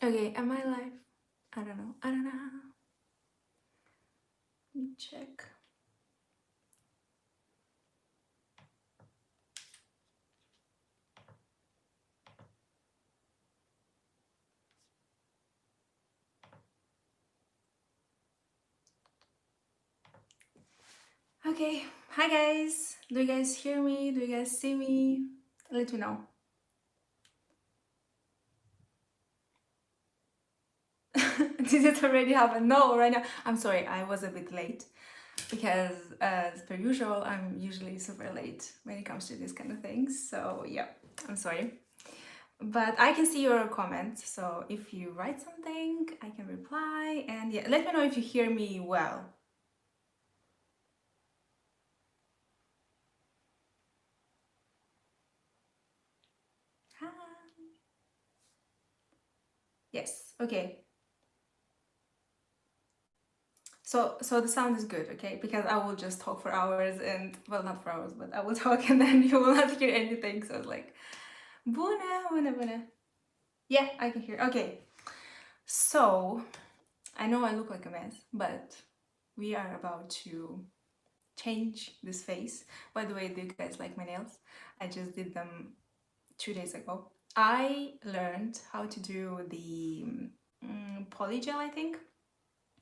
Okay, am I live? I don't know. I don't know. Let me check. Okay, hi guys. Do you guys hear me? Do you guys see me? Let me know. Did it already happen? No, right now. I'm sorry, I was a bit late because as per usual, I'm usually super late when it comes to these kind of things. So yeah, I'm sorry. But I can see your comments, so if you write something, I can reply. And yeah, let me know if you hear me well. Hi. Yes, okay. So the sound is good, okay? Because I will just talk for hours and, well, not for hours, but I will talk and then you will not hear anything. So it's like, Buna, Buna, Buna. Yeah, I can hear. Okay. So I know I look like a mess, but we are about to change this face. By the way, do you guys like my nails? I just did them 2 days ago. I learned how to do the polygel, I think.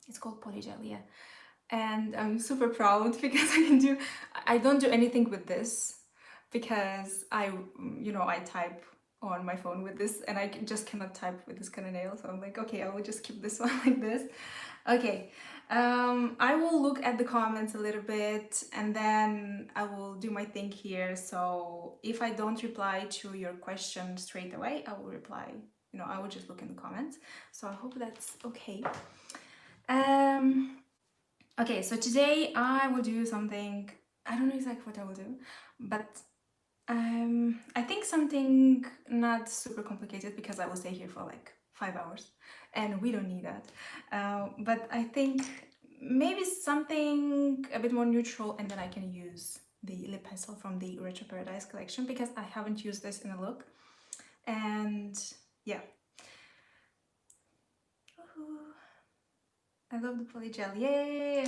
It's called polygel, yeah. And I'm super proud because I don't do anything with this because I type on my phone with this and just cannot type with this kind of nail. So I'm like, okay, I will just keep this one like this. Okay, I will look at the comments a little bit and then I will do my thing here. So if I don't reply to your question straight away, I will reply, I will just look in the comments. So I hope that's okay. Okay, so today I will do something, I don't know exactly what I will do, but I think something not super complicated because I will stay here for like 5 hours and we don't need that. But I think maybe something a bit more neutral and then I can use the lip pencil from the Retro Paradise collection because I haven't used this in a look. And yeah. I love the polygel, yay!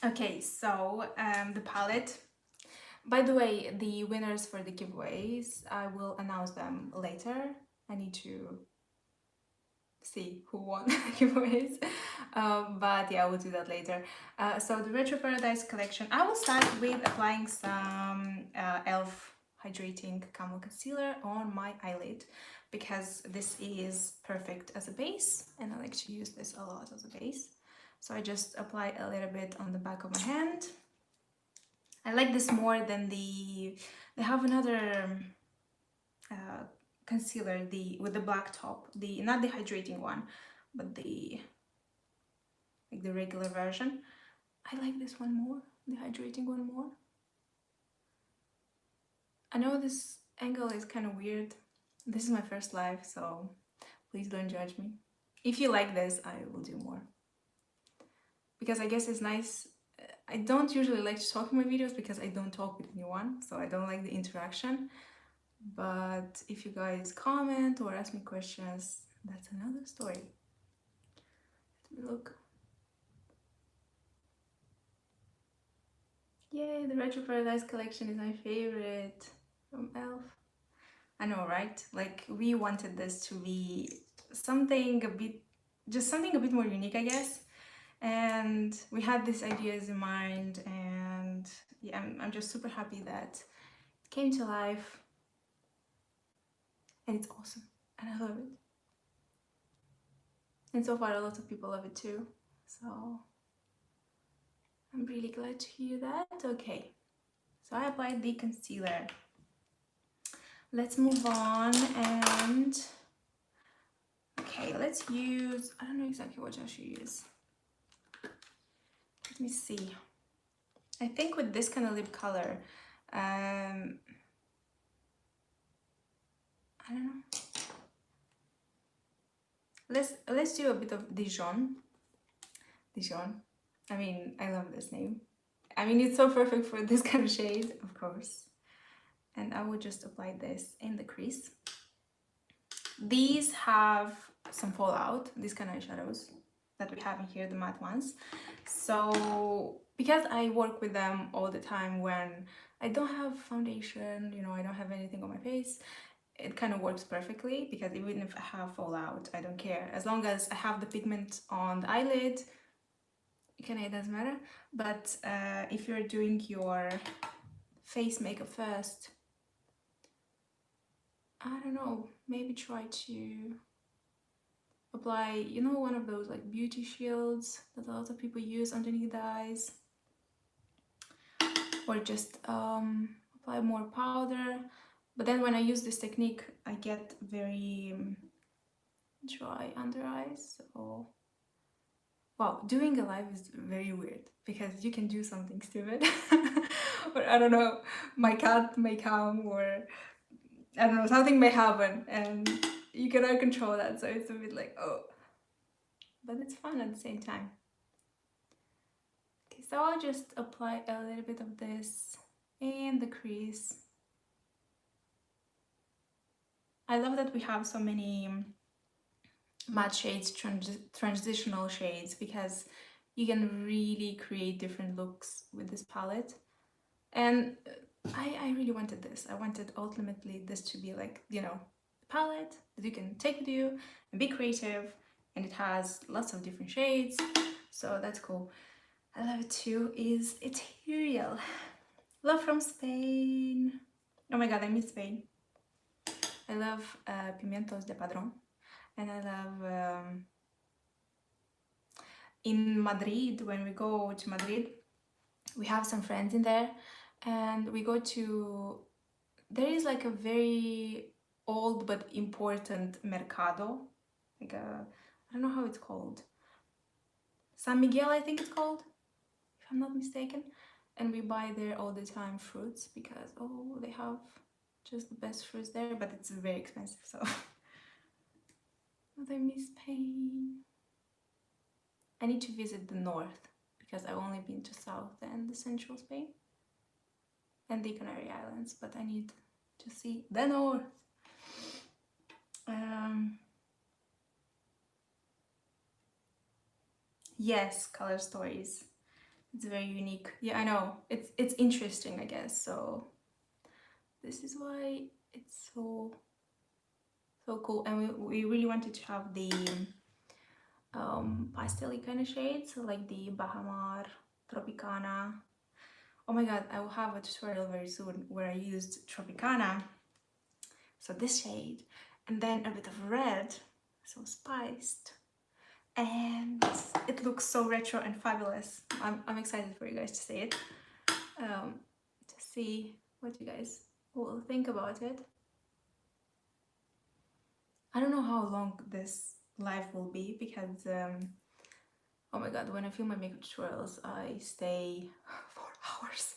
Okay, so the palette. By the way, the winners for the giveaways, I will announce them later. I need to see who won the giveaways. But yeah, I will do that later. So the Retro Paradise collection, I will start with applying some e.l.f. Hydrating Camo Concealer on my eyelid because this is perfect as a base and I like to use this a lot as a base. So I just apply a little bit on the back of my hand. I like this more than they have another concealer, with the black top, not the hydrating one, but the regular version. I like this one more, the hydrating one more. I know this angle is kind of weird. This is my first live, so please don't judge me. If you like this, I will do more. Because I guess it's nice. I don't usually like to talk in my videos because I don't talk with anyone, so I don't like the interaction. But if you guys comment or ask me questions, that's another story. Let me look. Yay, the Retro Paradise collection is my favorite from e.l.f. I know, right? Like, we wanted this to be something a bit more unique, I guess. And we had these ideas in mind, and yeah, I'm just super happy that it came to life. And it's awesome, and I love it. And so far, a lot of people love it too. So I'm really glad to hear that. Okay, so I applied the concealer. Let's move on and... Okay, let's use... I don't know exactly what I should use. Let me see. I think with this kind of lip color, I don't know. Let's do a bit of Dijon. Dijon. I mean, I love this name. I mean, it's so perfect for this kind of shade, of course. And I will just apply this in the crease. These have some fallout, these kind of eyeshadows that we have in here, the matte ones. So because I work with them all the time when I don't have foundation, you know, I don't have anything on my face, it kind of works perfectly, because even if I have fallout, I don't care. As long as I have the pigment on the eyelid, it doesn't matter. But if you're doing your face makeup first, I don't know, maybe try to apply, you know, one of those like beauty shields that a lot of people use underneath the eyes, or just apply more powder. But then when I use this technique, I get very dry under eyes. So wow, doing a live is very weird because you can do something stupid or I don't know, my cat may come, or I don't know, something may happen and you cannot control that. So it's a bit like, oh, but it's fun at the same time. Okay, so I'll just apply a little bit of this in the crease. I love that we have so many matte shades, transitional shades, because you can really create different looks with this palette. And I really wanted this. I wanted ultimately this to be like, you know, a palette that you can take with you and be creative, and it has lots of different shades, so that's cool. I love it too is Ethereal. Love from Spain. Oh my god, I miss Spain. I love Pimientos de Padrón, and I love in Madrid, when we go to Madrid, we have some friends in there, and we go to, there is like a very old but important mercado, like a, I don't know how it's called, San Miguel I think it's called, if I'm not mistaken. And we buy there all the time fruits, because oh, they have just the best fruits there, but it's very expensive, so but I miss Spain. I need to visit the north, because I've only been to south and the central Spain and the Canary Islands, but I need to see the north. Yes, color stories. It's very unique. Yeah, I know. It's interesting, I guess. So this is why it's so cool. And we really wanted to have the pastel-y kind of shades, so like the Bahamar, Tropicana. Oh my god, I will have a tutorial very soon where I used Tropicana, so this shade, and then a bit of red, so spiced, and it looks so retro and fabulous. I'm excited for you guys to see it, to see what you guys will think about it. I don't know how long this live will be, because oh my god, when I film my makeup tutorials, I stay for hours,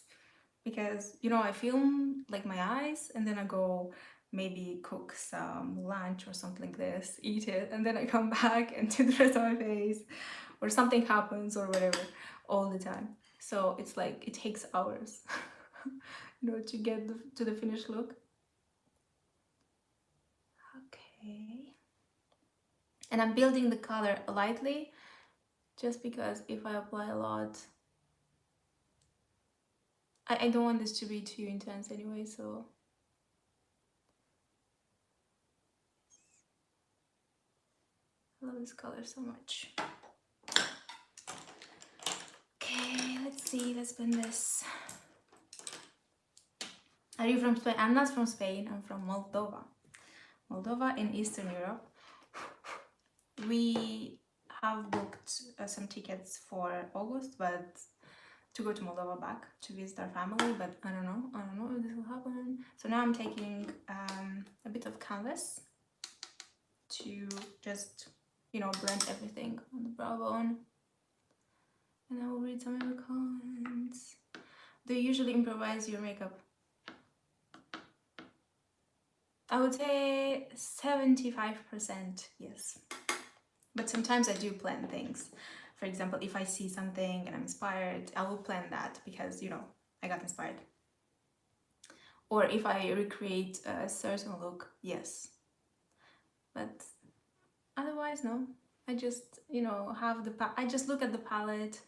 because, you know, I film like my eyes, and then I go maybe cook some lunch or something like this, eat it, and then I come back and do the rest of my face, or something happens or whatever, all the time. So it's like it takes hours you know, to get to the finished look. Okay, and I'm building the color lightly, just because if I apply a lot, I don't want this to be too intense anyway, so I love this color so much. Okay, let's see, let's blend this. Are you from Spain? I'm not from Spain, I'm from Moldova. Moldova in Eastern Europe. We have booked some tickets for August, but to go to Moldova back to visit our family, but I don't know if this will happen. So now I'm taking a bit of canvas to just, you know, blend everything on the brow bone. And I will read some of your comments. Do you usually improvise your makeup? I would say 75% yes. But sometimes I do plan things. For example, if I see something and I'm inspired, I will plan that because, you know, I got inspired. Or if I recreate a certain look, yes. but otherwise no. I just, you know, have the I just look at the palette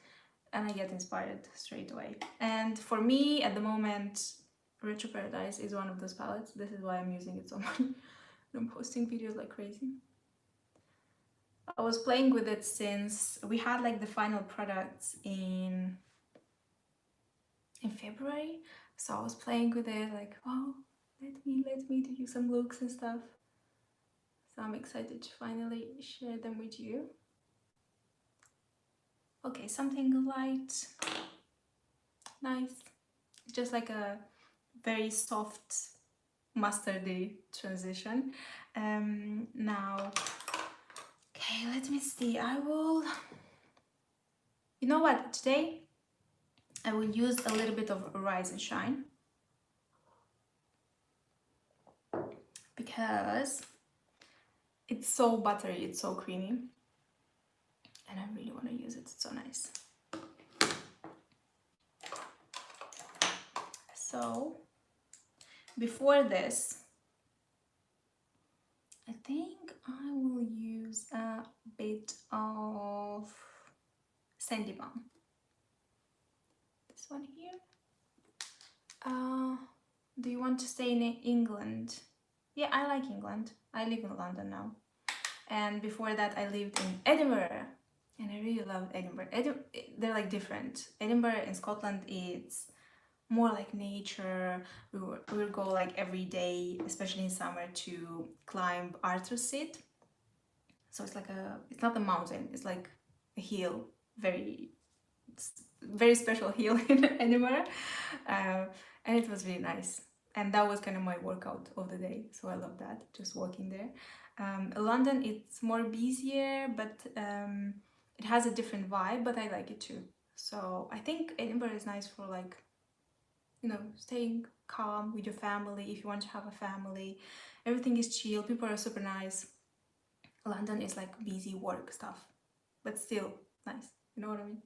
and I get inspired straight away. And for me at the moment, Retro Paradise is one of those palettes. This is why I'm using it so much. I'm posting videos like crazy. I was playing with it since we had like the final products in February, so I was playing with it like, oh, let me do some looks and stuff. So I'm excited to finally share them with you. Okay, something light, nice, just like a very soft mustardy transition. Now, okay, let me see. I will, you know what, today I will use a little bit of Rise and Shine because it's so buttery, it's so creamy, and I really want to use it. It's so nice. So before this, I think I will use a bit of Sandy Balm. This one here. Do you want to stay in England? Yeah, I like England. I live in London now. And before that I lived in Edinburgh. And I really love Edinburgh. They're like different. Edinburgh in Scotland, it's more like nature. We would go like every day, especially in summer, to climb Arthur Seat. So it's like it's not a mountain, it's like a hill, very special hill in Edinburgh. And it was really nice. And that was kind of my workout of the day. So I love that, just walking there. London, it's more busier, but it has a different vibe, but I like it too. So I think Edinburgh is nice for like, you know, staying calm with your family if you want to have a family. Everything is chill, people are super nice. London is like busy work stuff, but still nice. You know what I mean?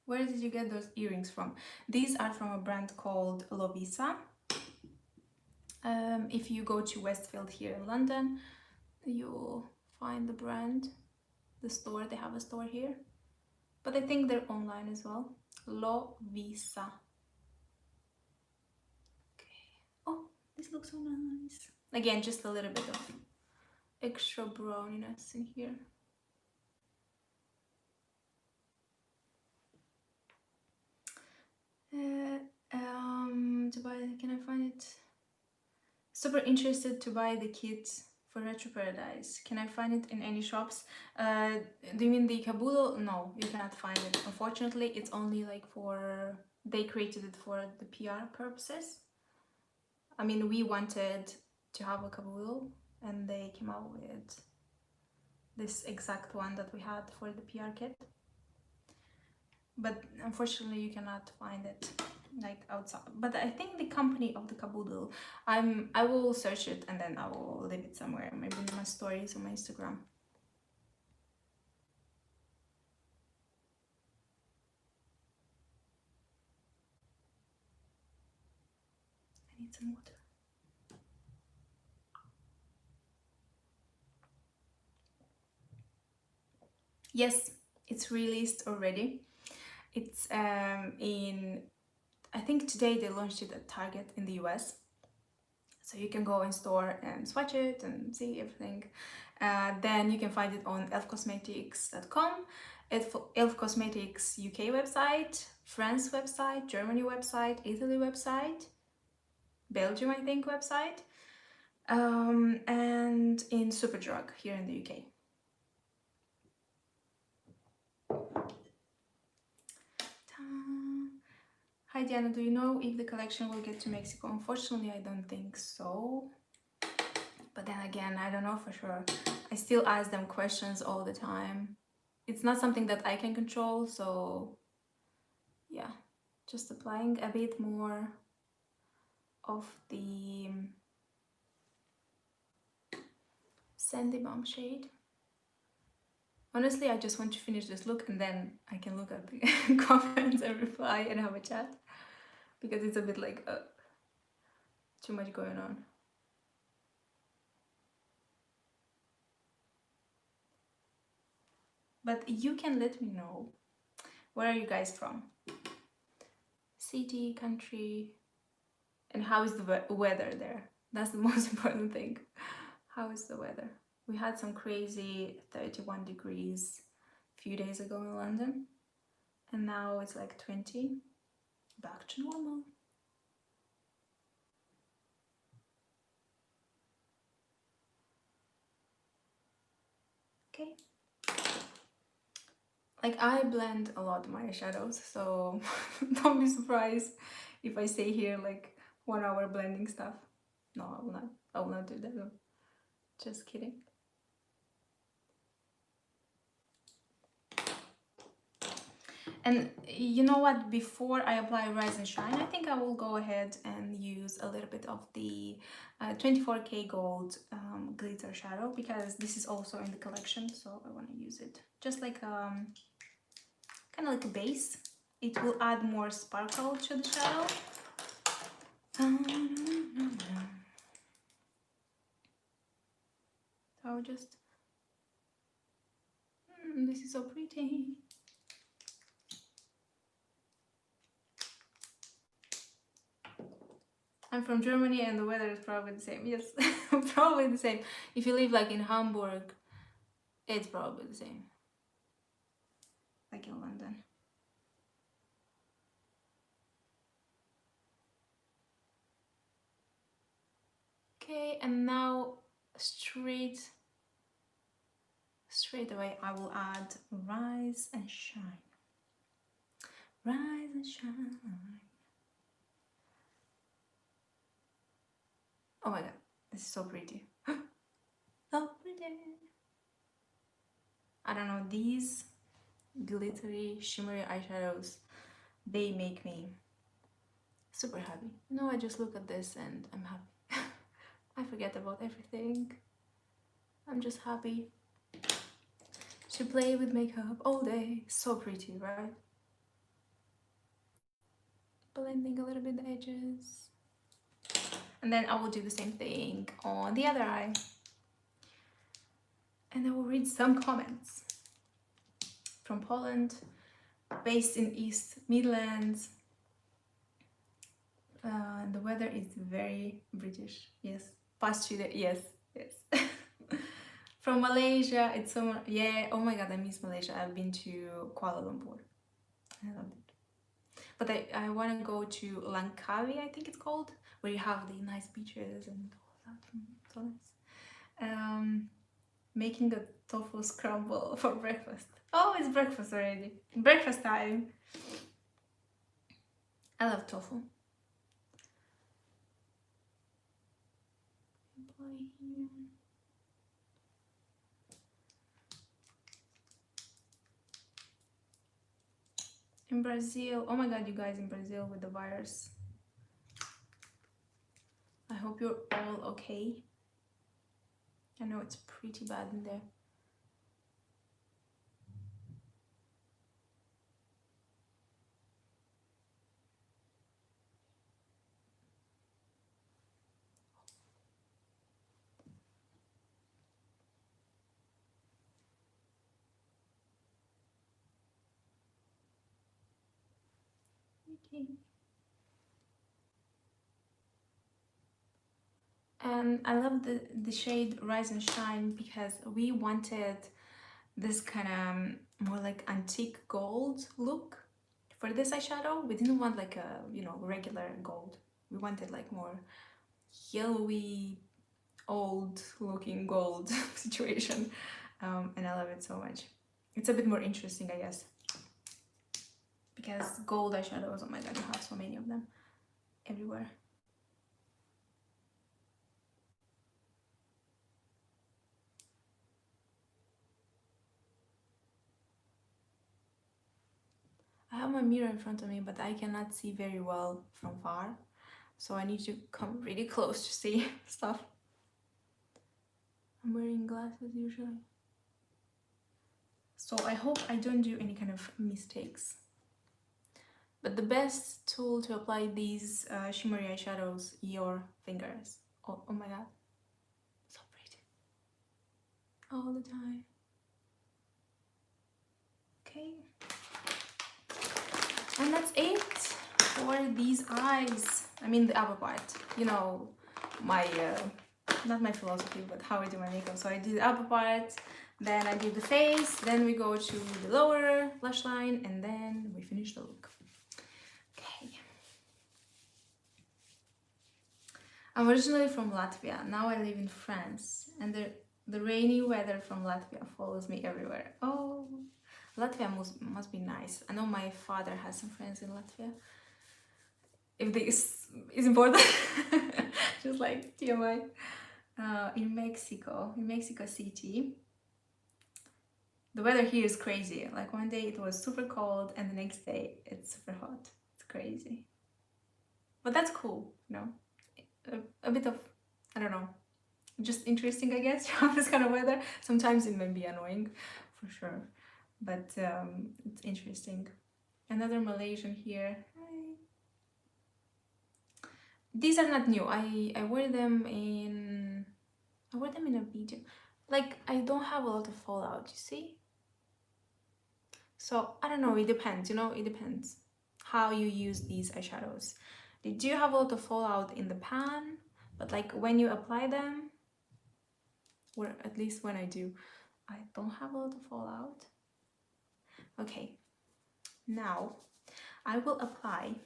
Where did you get those earrings from? These are from a brand called Lovisa. If you go to Westfield here in London, you'll find the brand, the store. They have a store here, but I think they're online as well. Lovisa. Okay. Oh, this looks so nice. Again, just a little bit of extra browniness in here. To buy, can I find it? Super interested to buy the kit for Retro Paradise. Can I find it in any shops? Do you mean the Kabuto? No, you cannot find it. Unfortunately, it's only like for, they created it for the PR purposes. I mean, we wanted to have a Kabuto and they came out with this exact one that we had for the PR kit. But unfortunately, you cannot find it like outside. But I think the company of the Kaboodle, I will search it and then I will leave it somewhere, maybe in my stories on my Instagram. I need some water. Yes, it's released already. It's in, I think today they launched it at Target in the US. So you can go in store and swatch it and see everything. Then you can find it on elfcosmetics.com, e.l.f. Cosmetics UK website, France website, Germany website, Italy website, Belgium I think website, and in Superdrug here in the UK. Hi Diana, do you know if the collection will get to Mexico? Unfortunately, I don't think so. But then again, I don't know for sure. I still ask them questions all the time. It's not something that I can control, so yeah, just applying a bit more of the Sandy Balm shade. Honestly, I just want to finish this look and then I can look at the comments and reply and have a chat, because it's a bit like Too much going on. But you can let me know, where are you guys from? City, country, and how is the weather there? That's the most important thing. How is the weather? We had some crazy 31 degrees a few days ago in London, and now it's like 20. Back to normal. Okay. Like, I blend a lot my eyeshadows, so don't be surprised if I stay here like 1 hour blending stuff. No, I will not. I will not do that though. Just kidding. And you know what? Before I apply Rise and Shine, I think I will go ahead and use a little bit of the 24K Gold glitter shadow, because this is also in the collection, so I want to use it. Just like kind of like a base. It will add more sparkle to the shadow. So just... this is so pretty. I'm from Germany and the weather is probably the same. Yes, probably the same. If you live like in Hamburg, it's probably the same. Like in London. Okay, and now straight away I will add Rise and Shine. Rise and Shine. Oh my god, this is so pretty. So pretty. I don't know, these glittery, shimmery eyeshadows, they make me super happy. You know, I just look at this and I'm happy. I forget about everything. I'm just happy to play with makeup all day. So pretty, right? Blending a little bit the edges. And then I will do the same thing on the other eye. And I will read some comments from Poland, based in East Midlands. The weather is very British. Yes. Past 2 days. Yes. Yes. From Malaysia, it's so... yeah, oh my god, I miss Malaysia. I've been to Kuala Lumpur. I loved it. But I want to go to Langkawi, I think it's called, where you have the nice beaches and all that. So nice. Making a tofu scramble for breakfast. Oh, it's breakfast already. Breakfast time. I love tofu. In Brazil, oh my god, you guys, in Brazil with the virus. I hope you're all okay. I know it's pretty bad in there. Okay. And I love the shade Rise and Shine, because we wanted this kind of more like antique gold look for this eyeshadow. We didn't want like a, you know, regular gold. We wanted like more yellowy, old looking gold situation. And I love it so much. It's a bit more interesting, I guess, because gold eyeshadows, oh my god, you have so many of them everywhere. I have my mirror in front of me, but I cannot see very well from far, so I need to come really close to see stuff. I'm wearing glasses usually, so I hope I don't do any kind of mistakes. But the best tool to apply these shimmery eyeshadows, your fingers. Oh, oh my god, so pretty. All the time. Okay. And that's it for these eyes. I mean the upper part. You know, my, not my philosophy, but how I do my makeup. So I do the upper part, then I do the face, then we go to the lower lash line, and then we finish the look. Okay. I'm originally from Latvia. Now I live in France, and the rainy weather from Latvia follows me everywhere. Oh, Latvia must be nice. I know my father has some friends in Latvia. If this is important, just like TMI. In Mexico City, the weather here is crazy. Like one day it was super cold, and the next day it's super hot. It's crazy, but that's cool, you know. A bit of, I don't know, just interesting, I guess, to have this kind of weather. Sometimes it may be annoying, for sure, but it's interesting. Another Malaysian here. Hi. These are not new. I wore them in a video. Like, I don't have a lot of fallout, you see? So I don't know, it depends, you know, it depends how you use these eyeshadows. They do have a lot of fallout in the pan, but like when you apply them, or at least when I do, I don't have a lot of fallout. Okay, now I will apply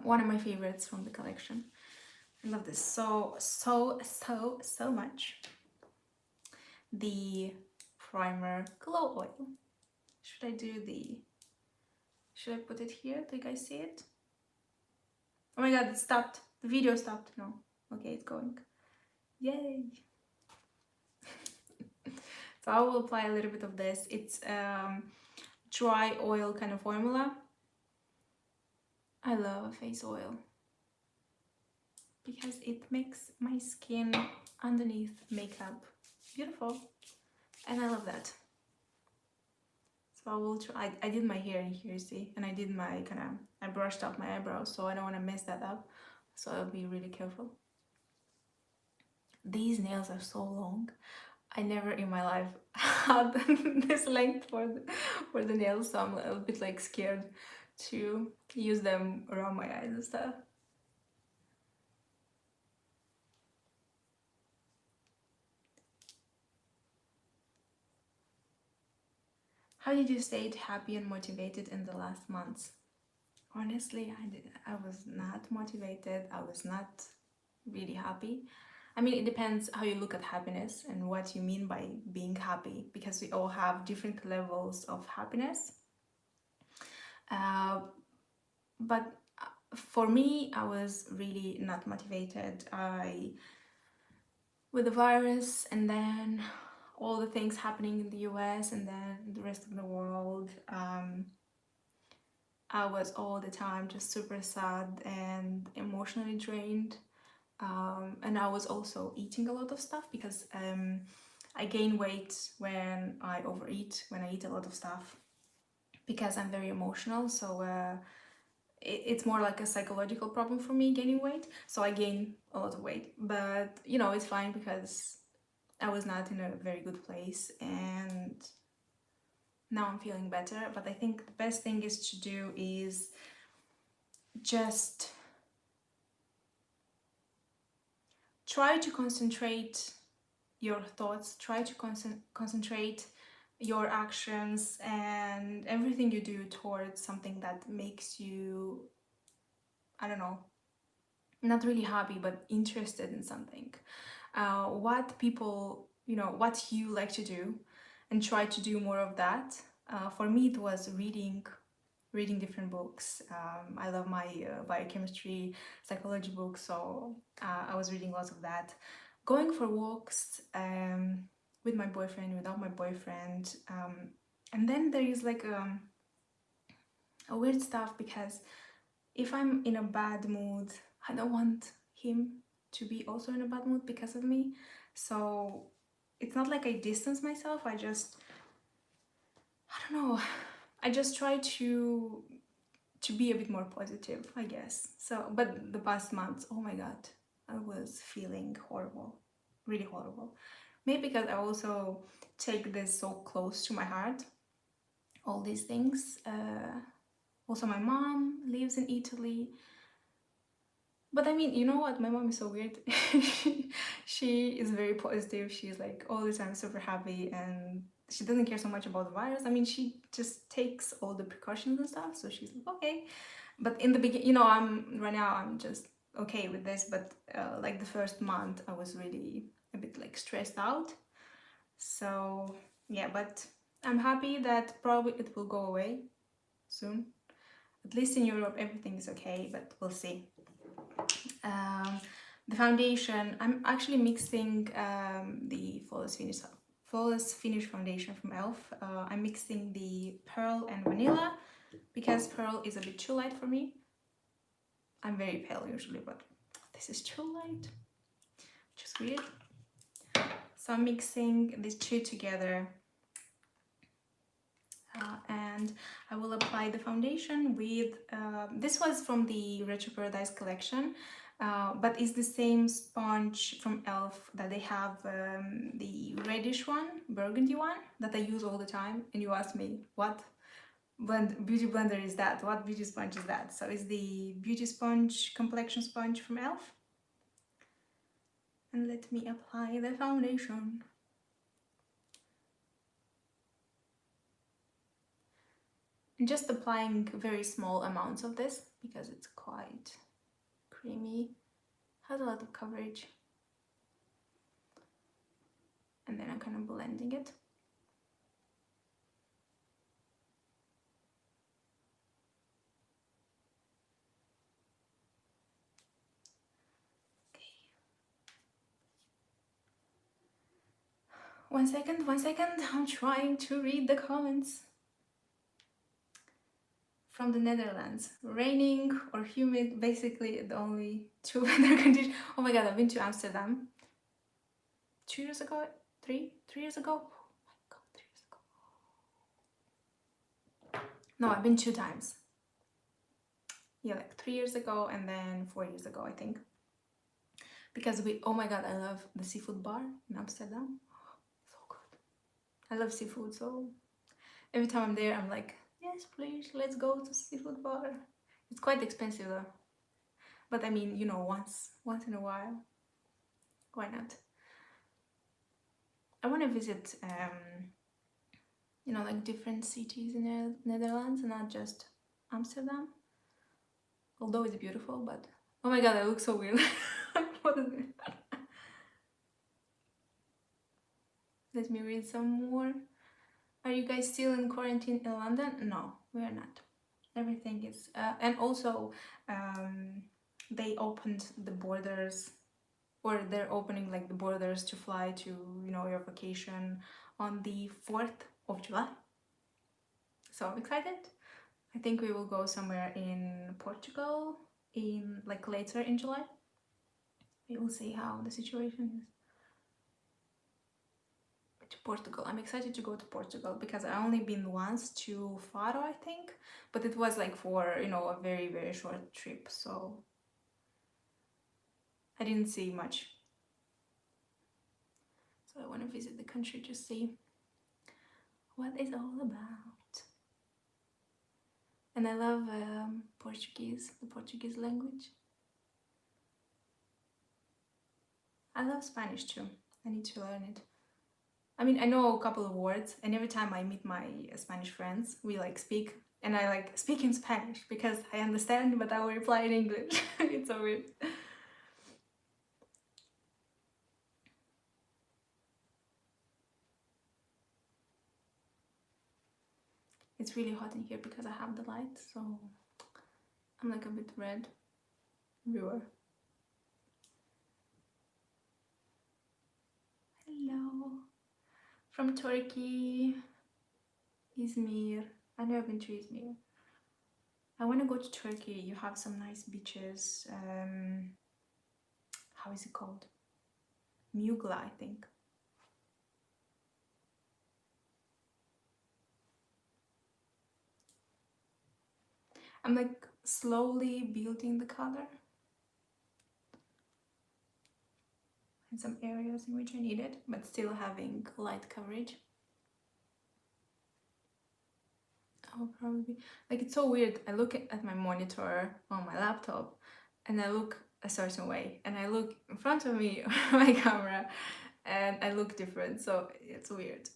one of my favorites from the collection. I love this so much. The primer glow oil. Should I put it here? Do you guys see it? Oh my god, it stopped. The video stopped. No. Okay, it's going. Yay! So I will apply a little bit of this. It's dry oil kind of formula. I love face oil because it makes my skin underneath makeup beautiful, and I love that. So I will try. I did my hair in here, see, and I did my I brushed up my eyebrows, so I don't want to mess that up. So I'll be really careful. These nails are so long. I never in my life had this length for the nails, so I'm a little bit like scared to use them around my eyes and stuff. How did you stay happy and motivated in the last months? Honestly, I was not motivated. I was not really happy. I mean, it depends how you look at happiness and what you mean by being happy, because we all have different levels of happiness. But for me, I was really not motivated. With the virus, and then all the things happening in the US, and then the rest of the world, I was all the time just super sad and emotionally drained. And I was also eating a lot of stuff because I gain weight when I overeat, when I eat a lot of stuff, because I'm very emotional. So it's more like a psychological problem for me, gaining weight. So I gain a lot of weight, but you know, it's fine because I was not in a very good place, and now I'm feeling better. But I think the best thing is to do is just try to concentrate your thoughts, try to concentrate your actions and everything you do towards something that makes you, I don't know, not really happy, but interested in something. What people, you know, what you like to do, and try to do more of that. For me, it was reading different books. I love my biochemistry, psychology books, so I was reading lots of that. Going for walks with my boyfriend, without my boyfriend. And then there is like a weird stuff, because if I'm in a bad mood, I don't want him to be also in a bad mood because of me. So it's not like I distance myself, I don't know, I just try to be a bit more positive, I guess. So, but the past months, oh my god, I was feeling horrible, really horrible. Maybe because I also take this so close to my heart, all these things. Also, my mom lives in Italy. But I mean, you know what? My mom is so weird. She is very positive. She's like all the time super happy, and she doesn't care so much about the virus. I mean, she just takes all the precautions and stuff. So she's like, okay. But in the beginning, you know, right now I'm just okay with this. But like the first month, I was really a bit like stressed out. So yeah, but I'm happy that probably it will go away soon. At least in Europe, everything is okay, but we'll see. The foundation, I'm actually mixing the Flawless Finish foundation from e.l.f. I'm mixing the Pearl and Vanilla because Pearl is a bit too light for me. I'm very pale usually, but this is too light, which is weird. So I'm mixing these two together and I will apply the foundation with, this was from the Retro Paradise collection, but it's the same sponge from e.l.f. that they have, the reddish one, burgundy one, that I use all the time. And you asked me, what beauty blender is that? What beauty sponge is that? So it's the Beauty Sponge Complexion Sponge from e.l.f. And let me apply the foundation. I'm just applying very small amounts of this because it's quite creamy, has a lot of coverage, and then I'm kind of blending it. Okay. 1 second, 1 second, I'm trying to read the comments. From the Netherlands, raining or humid, basically the only two weather conditions. Oh my god, I've been to Amsterdam 2 years ago, 3 years ago. Oh my god, 3 years ago. No, I've been 2 times. Yeah, like 3 years ago and then 4 years ago, I think. Because oh my god, I love the seafood bar in Amsterdam. So good. I love seafood, so every time I'm there, I'm like, yes, please, let's go to seafood bar. It's quite expensive though. But I mean, you know, once in a while, why not? I want to visit, you know, like different cities in the Netherlands and not just Amsterdam. Although it's beautiful, but oh my god, I look so weird. What is it? Let me read some more. Are you guys still in quarantine in London? No, we are not. Everything is, and also they opened the borders, or they're opening like the borders to fly to, you know, your vacation on the 4th of July. So I'm excited. I think we will go somewhere in Portugal in like later in July. We will see how the situation is. To Portugal. I'm excited to go to Portugal because I only been once to Faro, I think, but it was like for, you know, a very, very short trip, so I didn't see much. So I want to visit the country to see what it's all about. And I love Portuguese, the Portuguese language. I love Spanish too. I need to learn it. I mean, I know a couple of words, and every time I meet my Spanish friends, we like speak, and I like speak in Spanish because I understand, but I will reply in English. It's so weird. It's really hot in here because I have the light, so I'm like a bit red everywhere. Hello. From Turkey, Izmir. I've never been to Izmir. I want to go to Turkey. You have some nice beaches. How is it called? Mugla, I think. I'm like slowly building the color in some areas in which I need it, but still having light coverage. I'll probably, like, it's so weird. I look at my monitor on my laptop and I look a certain way, and I look in front of me on my camera and I look different, so it's weird.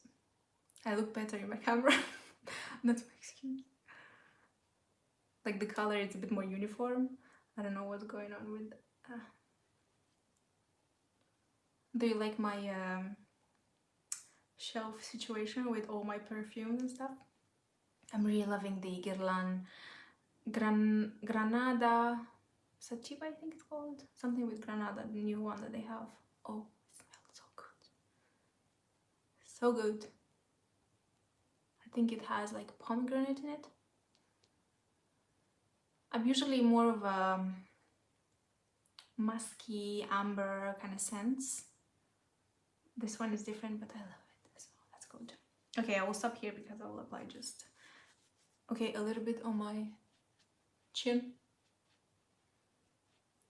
I look better in my camera. That's my excuse. Like, the color is a bit more uniform. I don't know what's going on with... Do you like my shelf situation with all my perfumes and stuff? I'm really loving the Granada Sativa, I think it's called. Something with Granada, the new one that they have. Oh, it smells so good. So good. I think it has like pomegranate in it. I'm usually more of a musky, amber kind of scents. This one is different, but I love it, so that's good. Okay, I will stop here because I will apply just... Okay, a little bit on my chin.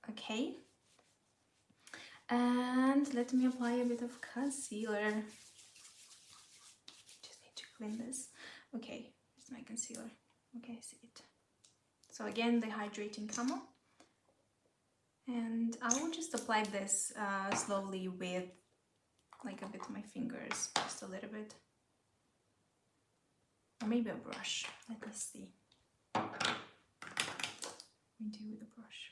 Okay. And let me apply a bit of concealer. Just need to clean this. Okay, here's my concealer. Okay, I see it. So again, the hydrating camo. And I will just apply this slowly with like a bit of my fingers, just a little bit. Or maybe a brush. Let me see. Let me do with a brush.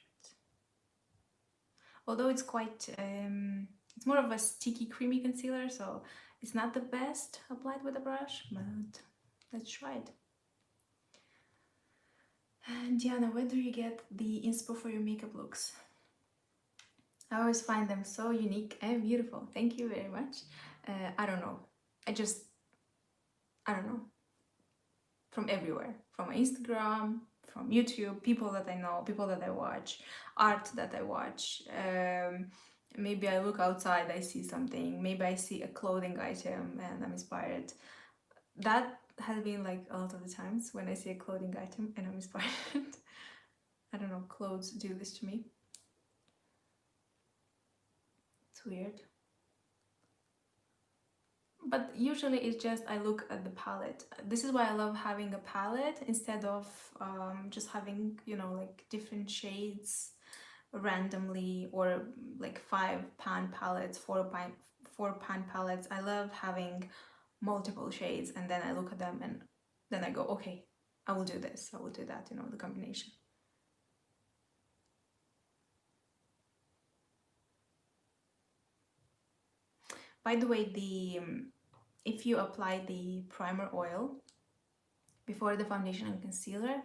Although it's quite, it's more of a sticky, creamy concealer, so it's not the best applied with a brush, but let's try it. And Diana, where do you get the inspo for your makeup looks? I always find them so unique and beautiful. Thank you very much. I don't know. I don't know. From everywhere. From my Instagram, from YouTube, people that I know, people that I watch, art that I watch. Maybe I look outside, I see something. Maybe I see a clothing item and I'm inspired. That has been like a lot of the times when I see a clothing item and I'm inspired. I don't know, clothes do this to me. It's weird. But usually it's just I look at the palette. This is why I love having a palette instead of just having, you know, like different shades randomly, or like 5-pan palettes, 4-pan palettes. I love having multiple shades, and then I look at them and then I go, okay, I will do this, I will do that, you know, the combination. By the way, if you apply the primer oil before the foundation and concealer,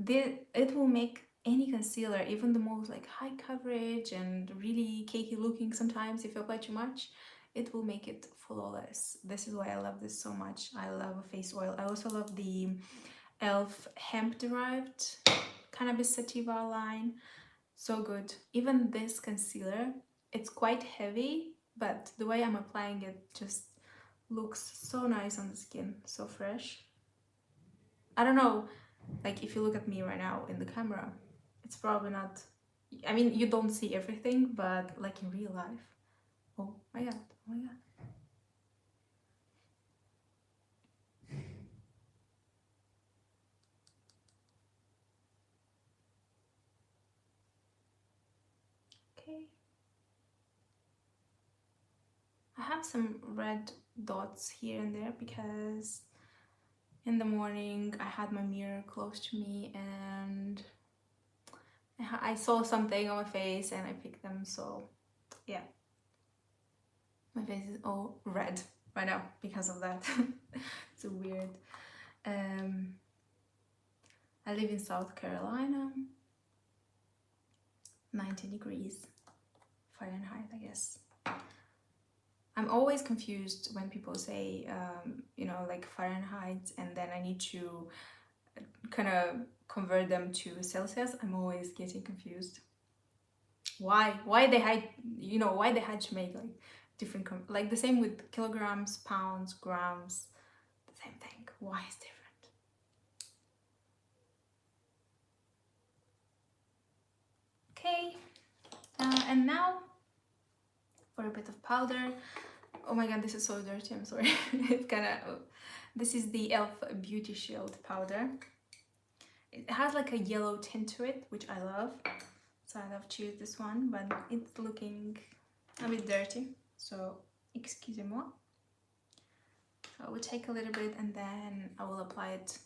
it will make any concealer, even the most like high coverage and really cakey looking sometimes if you apply too much, it will make it flawless. This is why I love this so much. I love a face oil. I also love the E.l.f. hemp derived cannabis sativa line. So good. Even this concealer, it's quite heavy, but the way I'm applying it just looks so nice on the skin, so fresh. I don't know, like if you look at me right now in the camera, it's probably not, I mean, you don't see everything, but like in real life, oh my god, oh my god. Okay. I have some red dots here and there because in the morning I had my mirror close to me and I saw something on my face and I picked them, so yeah. My face is all red right now because of that. It's weird. I live in South Carolina. 90 degrees Fahrenheit, I guess. I'm always confused when people say, you know, like Fahrenheit, and then I need to kind of convert them to Celsius. I'm always getting confused. Why they had, you know, why they had to make like different, like the same with kilograms, pounds, grams, the same thing. Why is different? And now for a bit of powder. Oh my god, this is so dirty, I'm sorry. It's kind of... This is the E.l.f. Beauty Shield powder. It has like a yellow tint to it, which I love. So I love to use this one, but it's looking a bit dirty. So, excusez-moi. So I will take a little bit and then I will apply it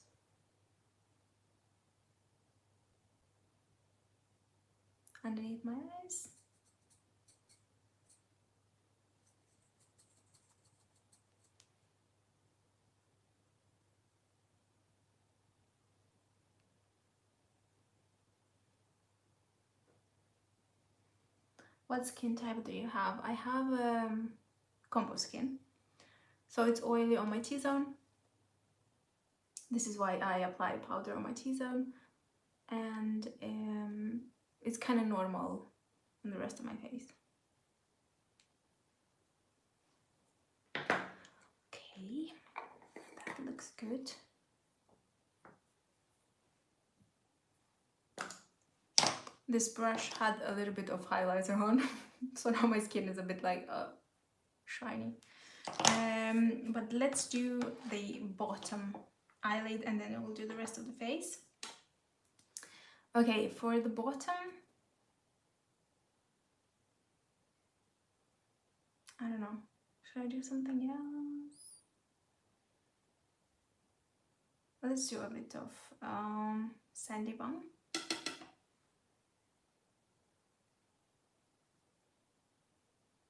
underneath my eyes. What skin type do you have? I have combo skin. So it's oily on my T-zone. This is why I apply powder on my T-zone. And it's kind of normal on the rest of my face. Okay, that looks good. This brush had a little bit of highlighter on, so now my skin is a bit like shiny. But let's do the bottom eyelid and then we'll do the rest of the face. Okay, for the bottom, I don't know, should I do something else? Let's do a bit of sandy bun.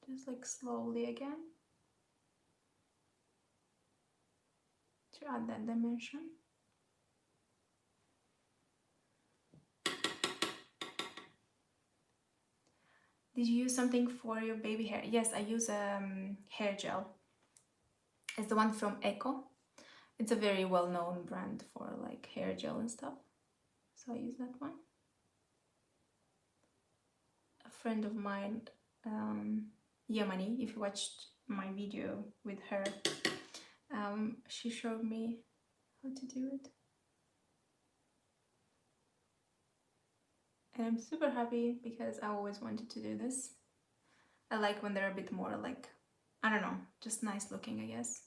Just like slowly again to add that dimension. Did you use something for your baby hair? Yes, I use hair gel. It's the one from Echo. It's a very well-known brand for like hair gel and stuff. So I use that one. A friend of mine, Yamani, if you watched my video with her, she showed me how to do it. And I'm super happy because I always wanted to do this. I like when they're a bit more like, I don't know, just nice looking, I guess.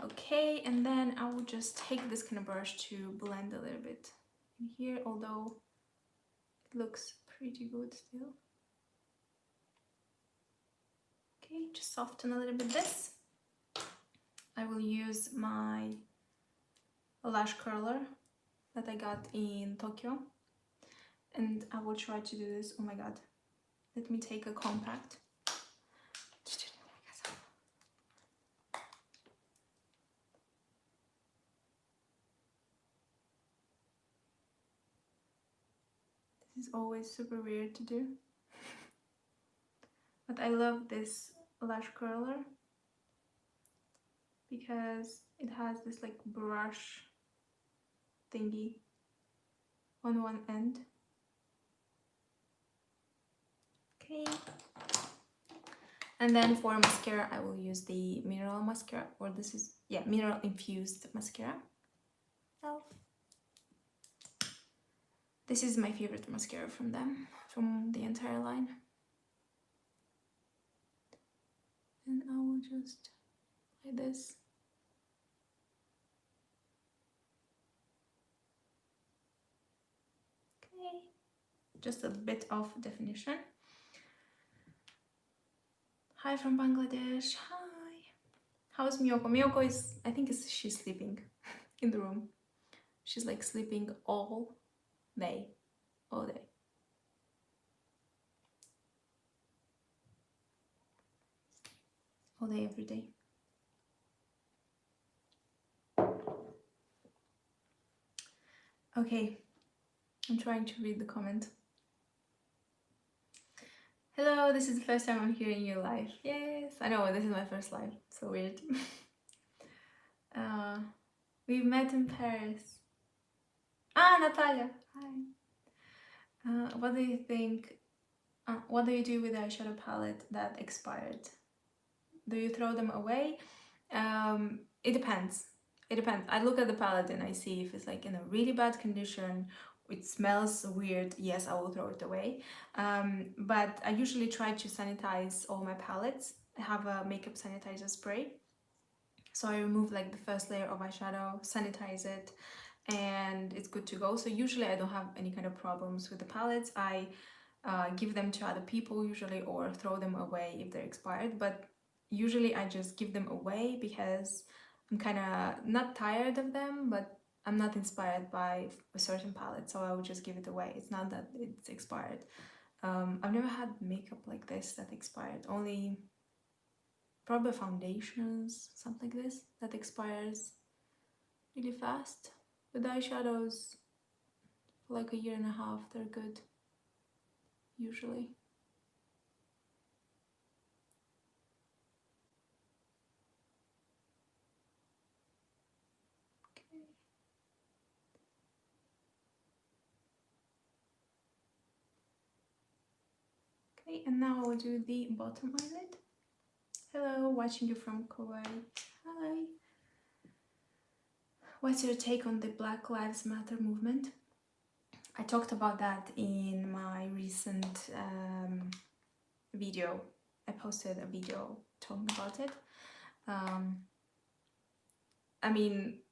Okay, and then I will just take this kind of brush to blend a little bit in here, although it looks pretty good still. Okay, just soften a little bit this. I will use my lash curler that I got in Tokyo. And I will try to do this. Oh my god. Let me take a compact. This is always super weird to do. But I love this lash curler because it has this like brush thingy on one end. Okay. And then for mascara, I will use the mineral mascara, or this is, yeah, mineral infused mascara. E.l.f. This is my favorite mascara from them, from the entire line. And I will just like this. Okay, just a bit of definition. Hi from Bangladesh. Hi. How's Miyoko? Miyoko is, I think she's sleeping in the room. She's like sleeping all day, all day. All day, every day. Okay, I'm trying to read the comment. Hello, this is the first time I'm hearing you live. Yes, I know, this is my first live. So weird. We met in Paris. Ah, Natalia. Hi. What do you think? What do you do with the eyeshadow palette that expired? Do you throw them away? It depends. It depends. I look at the palette and I see if it's like in a really bad condition it smells weird, yes, I will throw it away. But I usually try to sanitize all my palettes. I have a makeup sanitizer spray. So I remove like the first layer of eyeshadow, sanitize it, and it's good to go. So usually I don't have any kind of problems with the palettes. I give them to other people usually, or throw them away if they're expired. But usually I just give them away because I'm kind of not tired of them, but I'm not inspired by a certain palette, so I would just give it away. It's not that it's expired. I've never had makeup like this that expired. Only probably foundations, something like this, that expires really fast. With eyeshadows, for like a year and a half, they're good, usually. Okay. Okay, and now I'll do the bottom eyelid. Hello, watching you from Kuwait. Hi. What's your take on the Black Lives Matter movement? I talked about that in my recent video. I posted a video talking about it. I mean,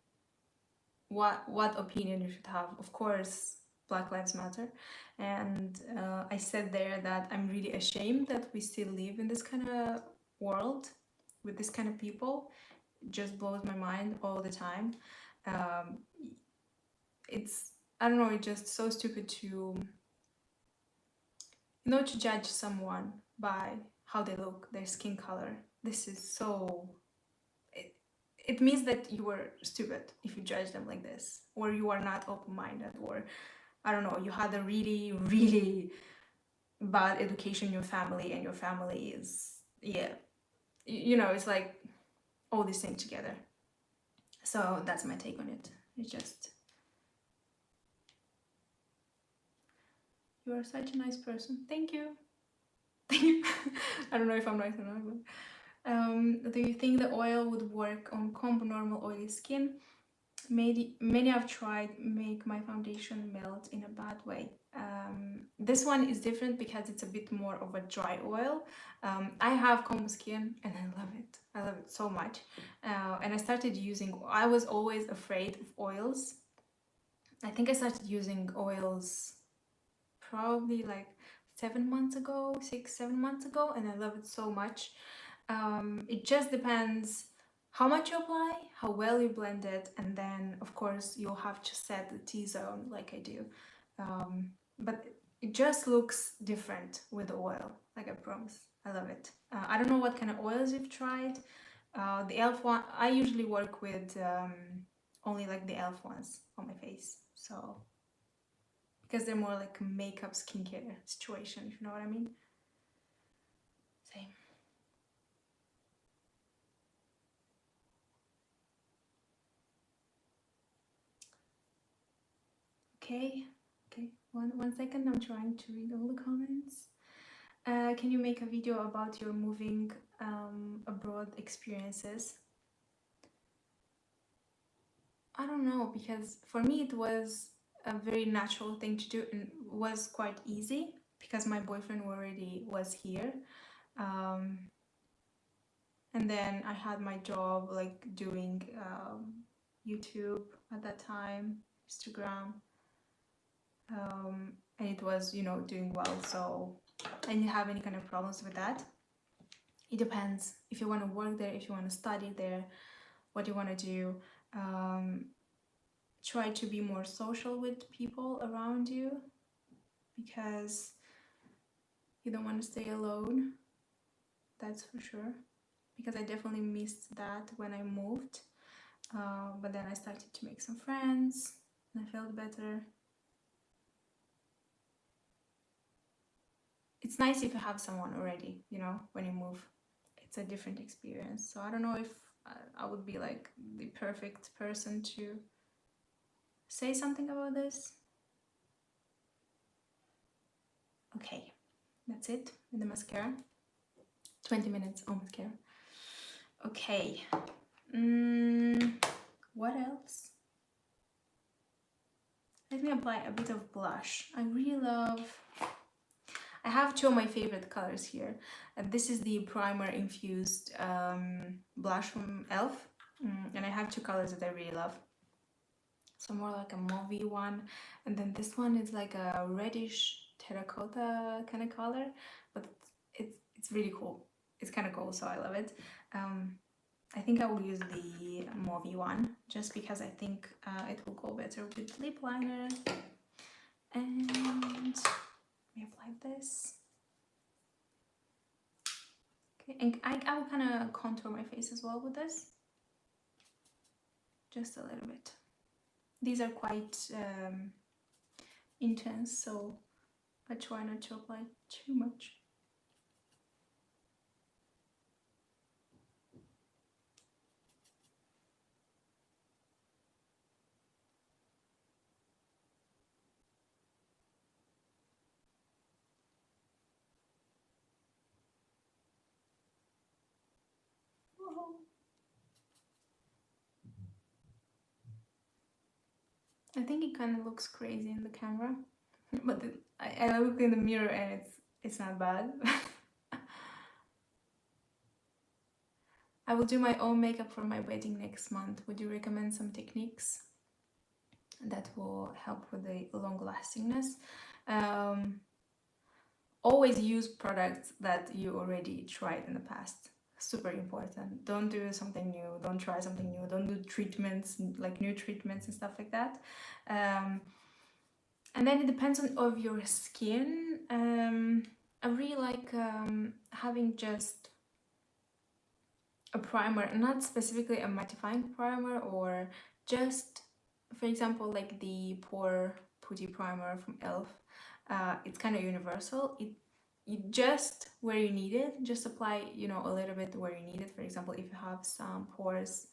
what opinion you should have? Of course, Black Lives Matter. And I said there that I'm really ashamed that we still live in this kind of world with this kind of people. It just blows my mind all the time. It's, I don't know, it's just so stupid to, to judge someone by how they look, their skin color. This is so, it means that you were stupid if you judge them like this, or you are not open-minded, or I don't know, you had a really, really bad education in your family, and your family is, yeah, it's like all these things together. So that's my take on it. It's just, you are such a nice person. Thank you. Thank you. I don't know if I'm nice or not, but do you think the oil would work on combo normal oily skin? Many have tried make my foundation melt in a bad way. This one is different because it's a bit more of a dry oil. I have combo skin and I love it. I love it so much. And I started using, I was always afraid of oils. I think I started using oils probably like 7 months ago, 6-7 months ago, and I love it so much. It just depends how much you apply, how well you blend it, and then of course you'll have to set the T-zone like I do. But it just looks different with the oil, like I promise. I love it. I don't know what kind of oils you've tried. The e.l.f. one, I usually work with only like the e.l.f. ones on my face, so because they're more like a makeup skincare situation, if you know what I mean. Same. Okay, one second, I'm trying to read all the comments. Can you make a video about your moving abroad experiences? I don't know, because for me it was a very natural thing to do and was quite easy because my boyfriend already was here. And then I had my job like doing YouTube at that time, Instagram. And it was, doing well, so I didn't have any kind of problems with that. It depends if you want to work there, if you want to study there, what you want to do. Try to be more social with people around you because you don't want to stay alone, that's for sure, because I definitely missed that when I moved. But then I started to make some friends and I felt better. It's nice if you have someone already, when you move. It's a different experience. So I don't know if I would be like the perfect person to say something about this. Okay, that's it with the mascara. 20 minutes on mascara. Okay, what else? let me apply a bit of blush. I really love, I have two of my favorite colors here. And this is the Primer Infused blush from e.l.f. And I have two colors that I really love. So more like a mauvey one, and then this one is like a reddish terracotta kind of color, but it's really cool. It's kind of cool, so I love it. I think I will use the mauvey one just because I think it will go better with lip liner. And let me apply this. Okay, and I will kind of contour my face as well with this, just a little bit. These are quite intense, so I try not to apply too much. Whoa. I think it kind of looks crazy in the camera, but I look in the mirror and it's not bad. I will do my own makeup for my wedding next month. Would you recommend some techniques that will help with the long lastingness? Always use products that you already tried in the past. Super important. Don't do something new. Don't try something new. Don't do treatments, like new treatments and stuff like that. And then it depends on of your skin. I really like having just a primer, not specifically a mattifying primer, or just, for example, like the Pore Putty Primer from e.l.f. It's kind of universal. You just where you need it, just apply, you know, a little bit where you need it. For example, if you have some pores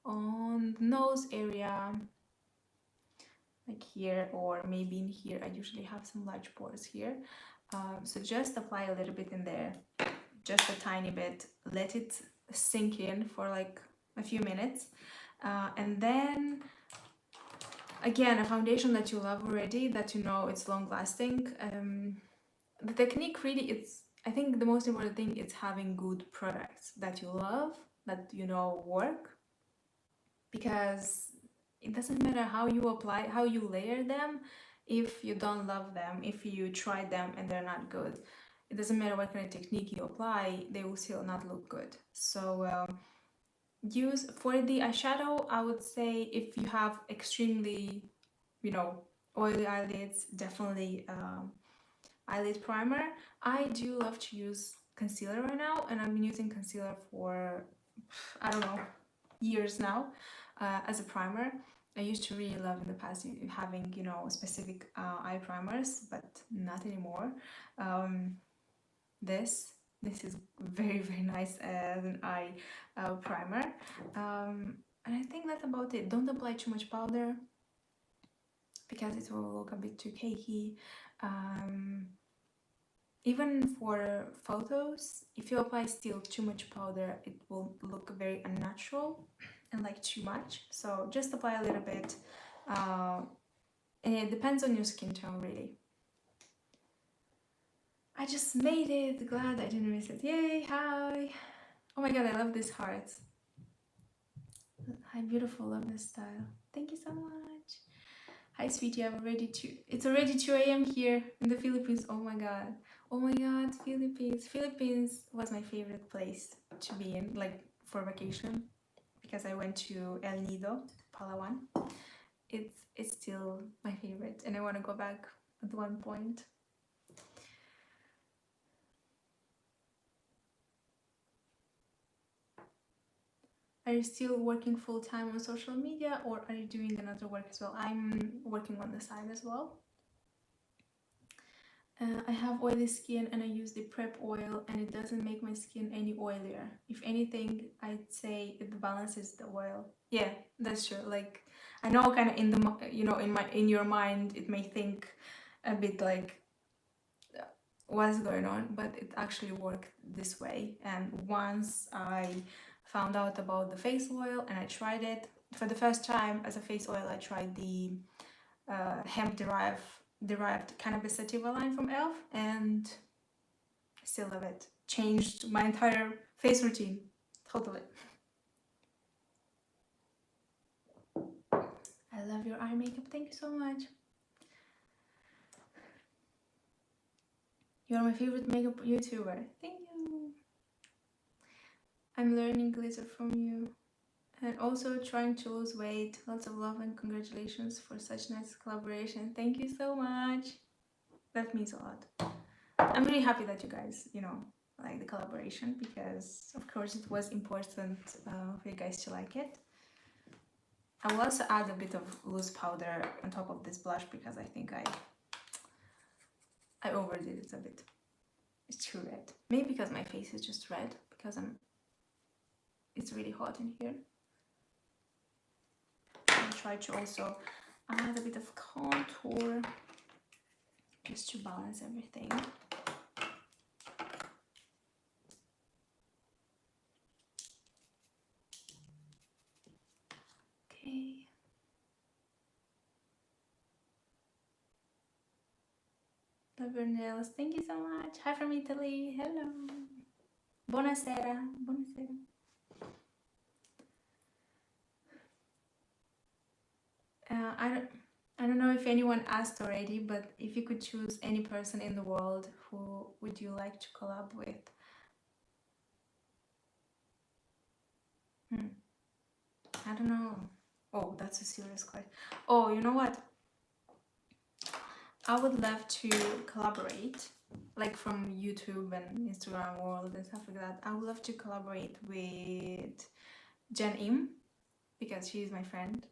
on the nose area, like here, or maybe in here. I usually have some large pores here, so just apply a little bit in there, just a tiny bit, let it sink in for like a few minutes, and then again a foundation that you love already, that you know it's long lasting. The technique really, I think the most important thing is having good products that you love, that you know work, because it doesn't matter how you apply, how you layer them, if you don't love them, if you try them and they're not good. It doesn't matter what kind of technique you apply, they will still not look good. So use, for the eyeshadow, I would say if you have extremely, you know, oily eyelids, definitely eyelid primer. I do love to use concealer right now, and I've been using concealer for, I don't know, years now, as a primer. I used to really love in the past having, you know, specific eye primers, but not anymore. This is very nice as an eye primer, and I think that's about it. Don't apply too much powder because it will look a bit too cakey. Even for photos, if you apply still too much powder, it will look very unnatural and like too much. So just apply a little bit, and it depends on your skin tone really. I just made it, glad I didn't miss it. Yay, hi! Oh my god, I love this heart. Hi, beautiful, love this style. Thank you so much. Hi sweetie, it's already 2 a.m. here in the Philippines. Oh my god. Oh my god, Philippines. Philippines was my favorite place to be in, like for vacation, because I went to El Nido, Palawan. It's still my favorite, and I want to go back at one point. Are you still working full-time on social media, or are you doing another work as well? I'm working on the side as well. I have oily skin and I use the prep oil, and it doesn't make my skin any oilier. If anything, I'd say it balances the oil. Yeah, that's true. Like, I know kind of in the, you know, in your mind it may think a bit like what's going on, but it actually worked this way. And once I found out about the face oil and I tried it for the first time as a face oil, I tried the hemp derived cannabis sativa line from E.l.f, and I still love it. Changed my entire face routine, totally. I love your eye makeup. Thank you so much. You're my favorite makeup YouTuber. Thank you. I'm learning glitter from you. And also trying to lose weight. Lots of love and congratulations for such nice collaboration. Thank you so much. That means a lot. I'm really happy that you guys, like the collaboration, because of course it was important for you guys to like it. I will also add a bit of loose powder on top of this blush because I think I overdid it a bit. It's too red. Maybe because my face is just red because it's really hot in here. I'll try to also add a bit of contour just to balance everything. Okay. Love your nails. Thank you so much. Hi from Italy. Hello. Buonasera. Buonasera. I don't know if anyone asked already, but if you could choose any person in the world, who would you like to collab with? I don't know. Oh, that's a serious question. Oh, you know what? I would love to collaborate, like from YouTube and Instagram world and stuff like that. I would love to collaborate with Jen Im, because she's my friend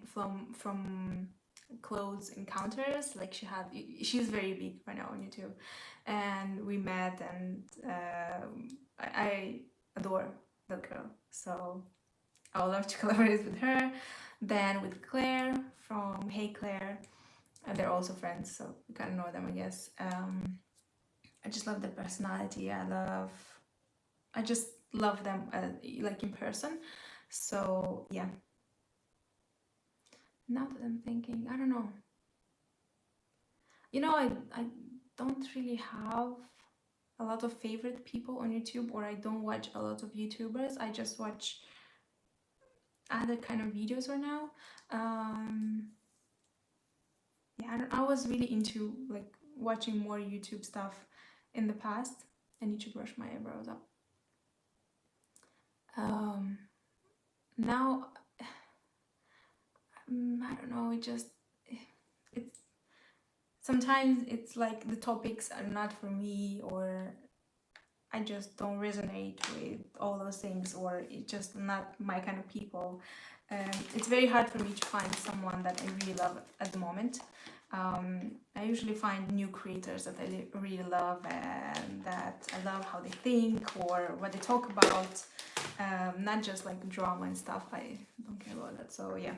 from Clothes Encounters. Like she's very big right now on YouTube, and we met, and I adore that girl. So I would love to collaborate with her. Then with Claire from Hey Claire, and they're also friends, so you kind of know them, I guess. I just love their personality. I just love them like in person. So yeah. Now that I'm thinking, I don't know. I don't really have a lot of favorite people on YouTube, or I don't watch a lot of YouTubers. I just watch other kind of videos right now. Yeah, I was really into like watching more YouTube stuff in the past. I need to brush my eyebrows up. Now, I don't know, it's sometimes it's like the topics are not for me, or I just don't resonate with all those things, or it's just not my kind of people. It's very hard for me to find someone that I really love at the moment. I usually find new creators that I really love, and that I love how they think or what they talk about, not just like drama and stuff. I don't care about that. So yeah.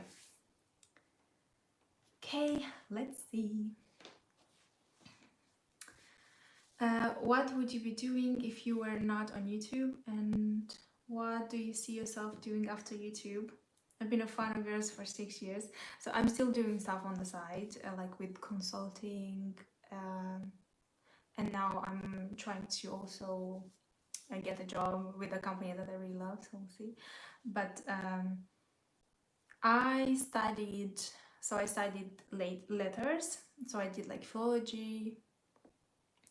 Okay, let's see. What would you be doing if you were not on YouTube, and what do you see yourself doing after YouTube? I've been a fan of yours for 6 years, so I'm still doing stuff on the side, like with consulting, and now I'm trying to also get a job with a company that I really love, so we'll see. But I studied late letters, so I did like philology,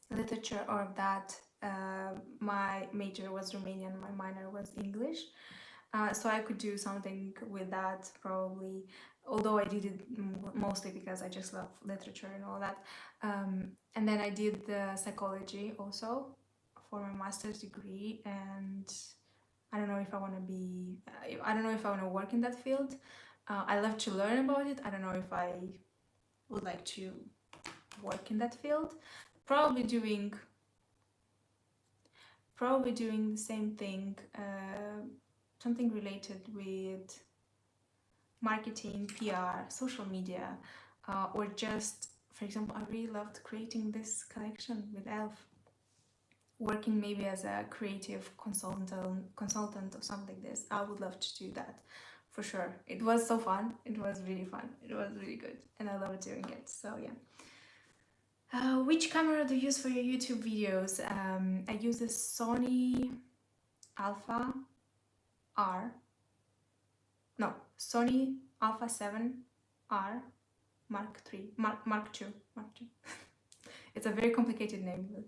literature, all of that. My major was Romanian, my minor was English. So I could do something with that probably, although I did it mostly because I just love literature and all that. And then I did the psychology also for my master's degree, and I don't know if I want to be, I don't know if I want to work in that field. I love to learn about it. I don't know if I would like to work in that field. Probably doing the same thing, something related with marketing, PR, social media, or just, for example, I really loved creating this collection with E.l.f. Working maybe as a creative consultant or something like this. I would love to do that for sure. It was so fun. It was really fun. It was really good, and I love doing it. So yeah. Which camera do you use for your YouTube videos? I use a Sony Alpha R. No, Sony Alpha 7R Mark 3, Mark 2, Mark 2. It's a very complicated name, but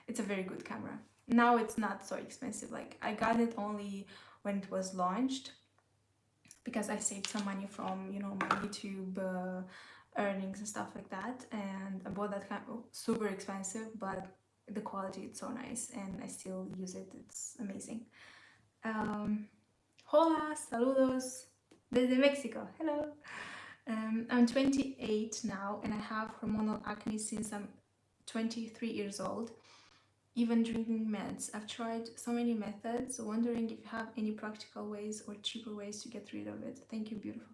it's a very good camera. Now it's not so expensive. Like I got it only when it was launched because I saved some money from, you know, my YouTube earnings and stuff like that, and I bought that camera. Super expensive, but the quality is so nice, and I still use it. It's amazing. Hola, saludos desde Mexico. Hello. I'm 28 now, and I have hormonal acne since I'm 23 years old. Even drinking meds. I've tried so many methods, wondering if you have any practical ways or cheaper ways to get rid of it. Thank you, beautiful.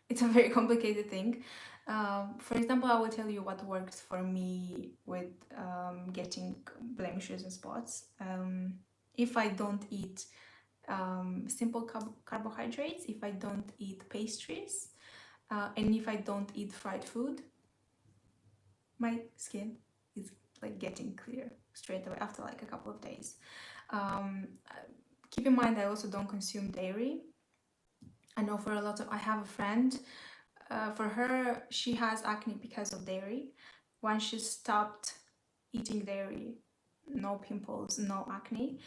It's a very complicated thing. For example, I will tell you what worked for me with getting blemishes and spots. If I don't eat simple carbohydrates, if I don't eat pastries, and if I don't eat fried food, my skin is like getting clear straight away after like a couple of days. Keep in mind, I also don't consume dairy. I know for a lot of, I have a friend, for her, she has acne because of dairy. Once she stopped eating dairy, no pimples, no acne.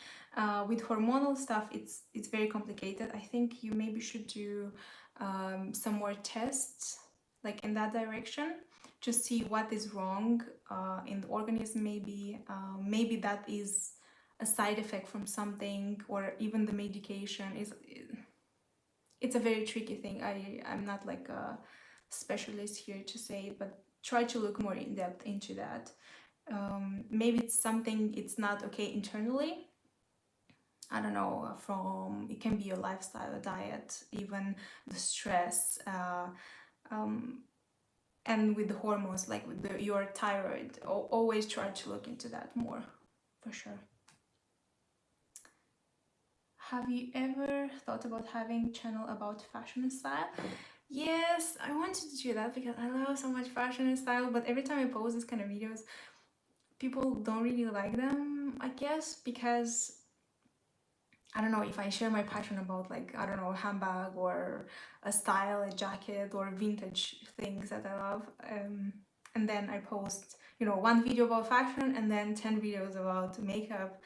With hormonal stuff, it's very complicated. I think you maybe should do some more tests like in that direction to see what is wrong in the organism. Maybe that is a side effect from something, or even the medication is. It's a very tricky thing. I'm not like a specialist here to say it, but try to look more in depth into that. Maybe it's something it's not okay internally. I don't know, from it can be your lifestyle, a diet, even the stress, and with the hormones, like with your thyroid. Always try to look into that more, for sure. Have you ever thought about having a channel about fashion and style? Yes, I wanted to do that because I love so much fashion and style, but every time I post this kind of videos, people don't really like them, I guess, because I don't know, if I share my passion about like, I don't know, a handbag or a style, a jacket or vintage things that I love, and then I post, you know, one video about fashion and then 10 videos about makeup,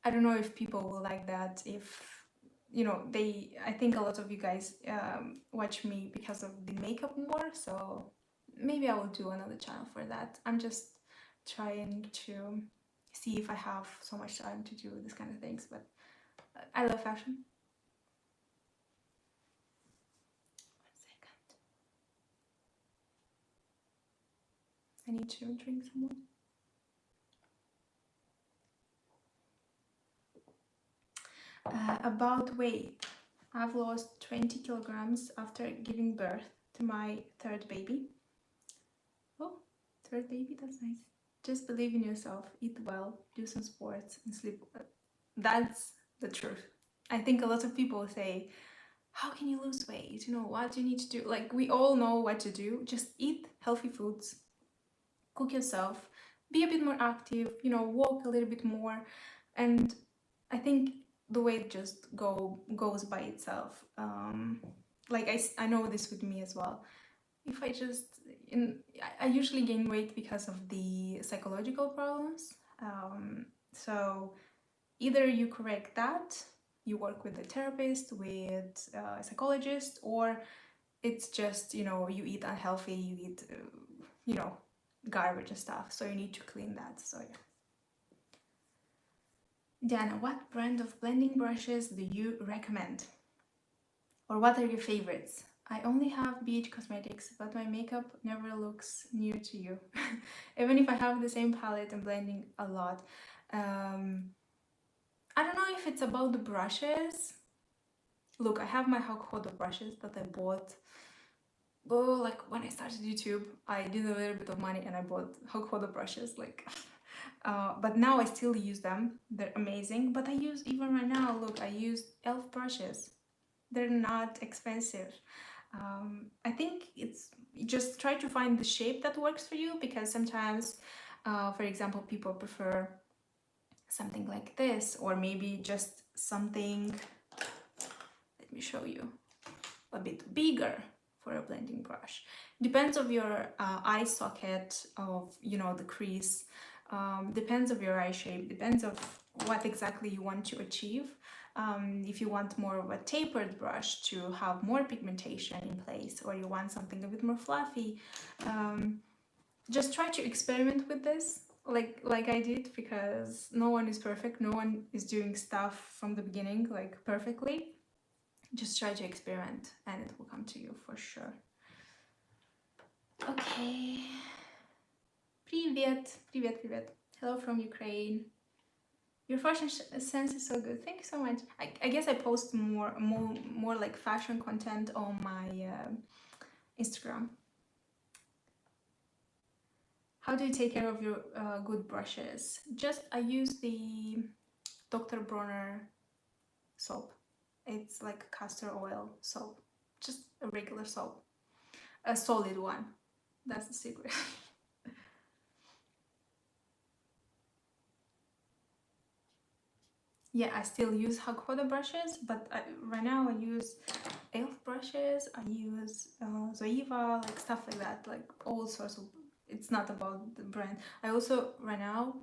I don't know if people will like that. If, you know, I think a lot of you guys watch me because of the makeup more, so maybe I will do another channel for that. I'm just trying to see if I have so much time to do this kind of things, but I love fashion. 1 second. I need to drink some more. About weight. I've lost 20 kilograms after giving birth to my third baby. Oh, third baby, that's nice. Just believe in yourself, eat well, do some sports, and sleep well. That's the truth. I think a lot of people say, how can you lose weight? You know, what do you need to do? Like, we all know what to do. Just eat healthy foods, cook yourself, be a bit more active, you know, walk a little bit more. And I think the weight just goes by itself. Like I know this with me as well. If I just, I usually gain weight because of the psychological problems. So either you correct that, you work with a therapist, with a psychologist, or it's just, you know, you eat unhealthy, you eat, you know, garbage and stuff. So you need to clean that. So yeah. Diana, what brand of blending brushes do you recommend? Or what are your favorites? I only have BH Cosmetics, but my makeup never looks new to you. Even if I have the same palette and blending a lot. I don't know if it's about the brushes. Look, I have my Hokkaido brushes that I bought. Oh, like when I started YouTube, I did a little bit of money and I bought Hokkaido brushes. Like, But now I still use them. They're amazing. But I use, even right now, look, I use e.l.f. brushes. They're not expensive. I think it's, just try to find the shape that works for you, because sometimes, for example, people prefer something like this, or maybe just something, let me show you, a bit bigger for a blending brush. Depends of your eye socket, of, you know, the crease, depends of your eye shape, depends of what exactly you want to achieve. If you want more of a tapered brush to have more pigmentation in place, or you want something a bit more fluffy, just try to experiment with this, like I did, because no one is perfect, no one is doing stuff from the beginning like perfectly. Just try to experiment and it will come to you for sure. Okay. Привет, привет, привет. Hello from Ukraine. Your fashion sense is so good. Thank you so much. I guess I post more like fashion content on my Instagram. How do you take care of your good brushes? Just, I use the Dr. Bronner soap. It's like castor oil soap. Just a regular soap. A solid one. That's the secret. Yeah, I still use Hakoda brushes, but right now I use e.l.f. brushes, I use Zoeva, like stuff like that, like all sorts of, it's not about the brand. I also, right now,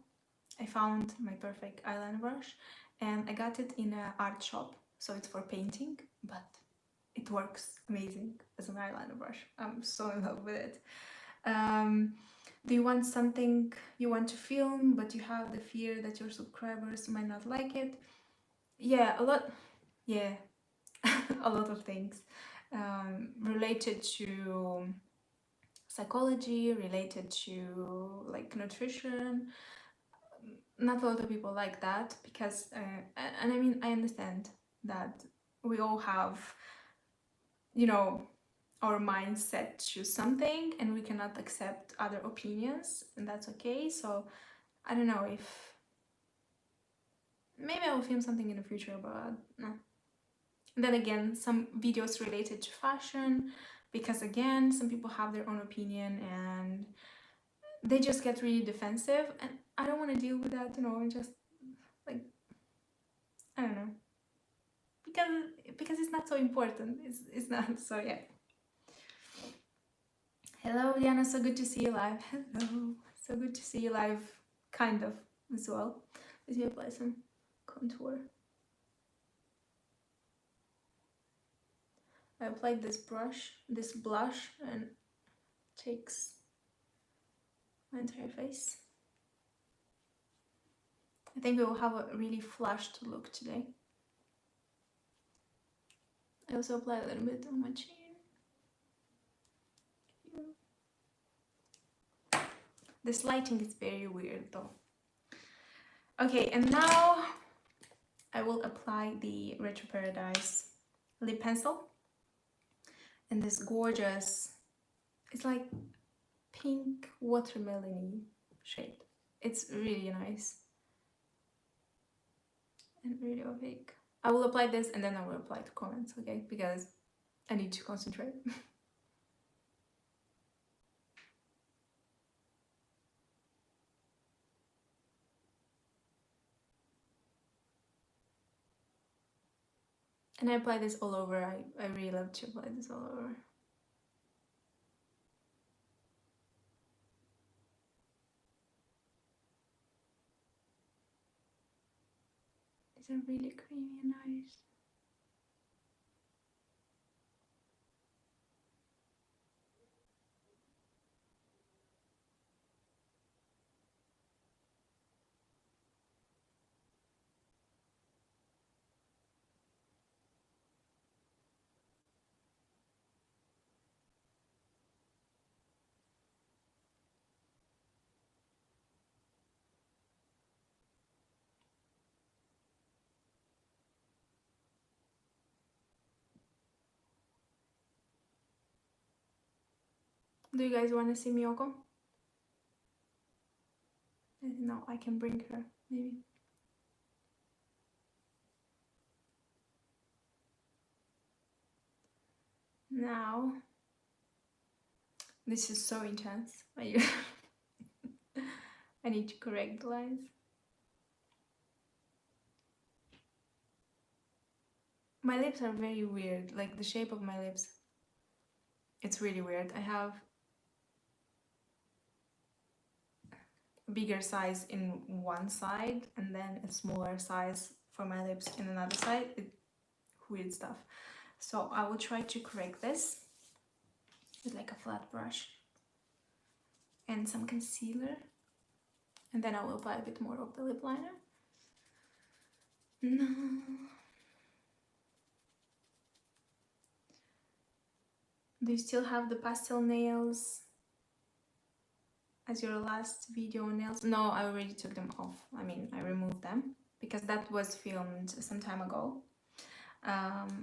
I found my perfect eyeliner brush, and I got it in an art shop, so it's for painting, but it works amazing as an eyeliner brush. I'm so in love with it. Do you want something you want to film, but you have the fear that your subscribers might not like it? Yeah, a lot. Yeah, a lot of things related to psychology, related to like nutrition. Not a lot of people like that, because, and I mean, I understand that we all have, you know, our mindset to something, and we cannot accept other opinions, and that's okay. So I don't know if maybe I will film something in the future, but no. And then again, some videos related to fashion, because again, some people have their own opinion and they just get really defensive, and I don't want to deal with that, you know, just like, I don't know, because it's not so important. It's not. So yeah. Hello, Diana. So good to see you live. Hello. So good to see you live, kind of, as well. Let me apply some contour. I applied this blush, and takes my entire face. I think we will have a really flushed look today. I also apply a little bit on my chin. This lighting is very weird though. Okay, and now I will apply the Retro Paradise lip pencil in this gorgeous, it's like pink watermelon shade. It's really nice and really opaque. I will apply this and then I will apply to comments, okay? Because I need to concentrate. And I apply this all over. I really love to apply this all over. These are really creamy and nice. Do you guys want to see Miyoko? No, I can bring her, maybe. Now, this is so intense. I need to correct the lines. My lips are very weird, like the shape of my lips. It's really weird. I have a bigger size in one side and then a smaller size for my lips in another side. Weird stuff. So I will try to correct this with like a flat brush and some concealer, and then I will apply a bit more of the lip liner. No. Do you still have the pastel nails as your last video on nails? No, I already took them off. I mean, I removed them because that was filmed some time ago.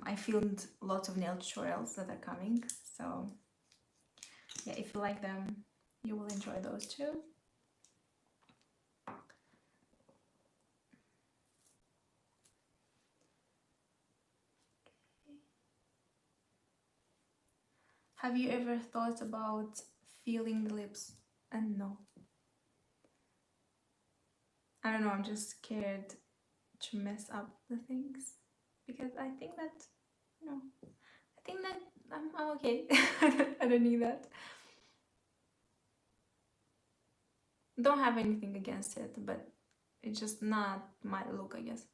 I filmed lots of nail tutorials that are coming, so yeah, if you like them, you will enjoy those too. Have you ever thought about feeling the lips? And no. I don't know, I'm just scared to mess up the things because I think that, you know, I think that I'm okay. I don't need that. Don't have anything against it, but it's just not my look, I guess.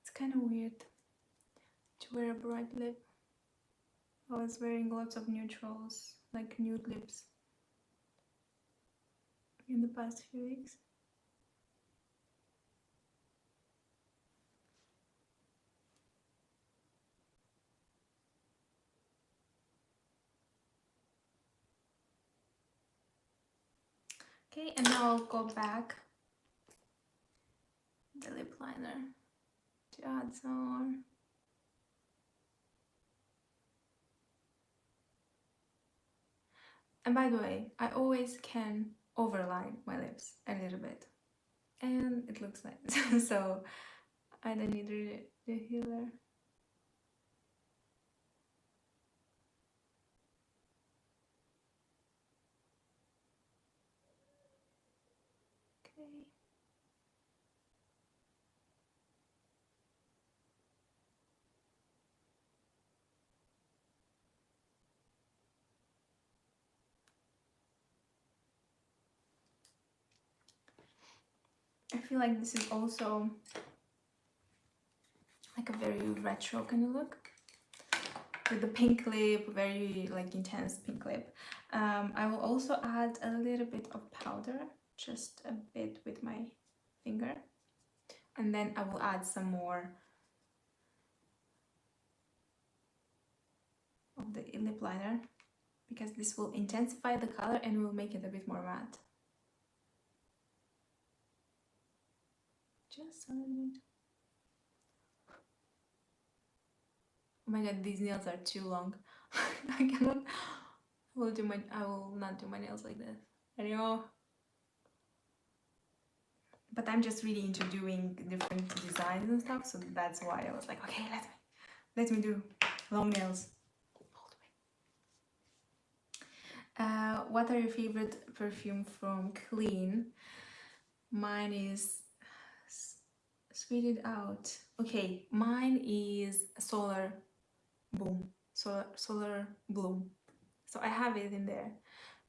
It's kind of weird to wear a bright lip. I was wearing lots of neutrals, like nude lips, in the past few weeks. Okay, and now I'll go back the lip liner to add some more. And by the way, I always can overline my lips a little bit, and it looks nice. So I don't need the healer. Okay. I feel like this is also like a very retro kind of look with the pink lip, very like intense pink lip. I will also add a little bit of powder, just a bit with my finger, and then I will add some more of the lip liner because this will intensify the color and will make it a bit more matte. Just a little bit. Oh my god, these nails are too long. I cannot. I will not do my nails like this anymore. But I'm just really into doing different designs and stuff, so that's why I was like, okay, let me do long nails. What are your favorite perfume from Clean? Mine is Sweet It Out. Okay, mine is Solar Boom. Solar Bloom. So I have it in there.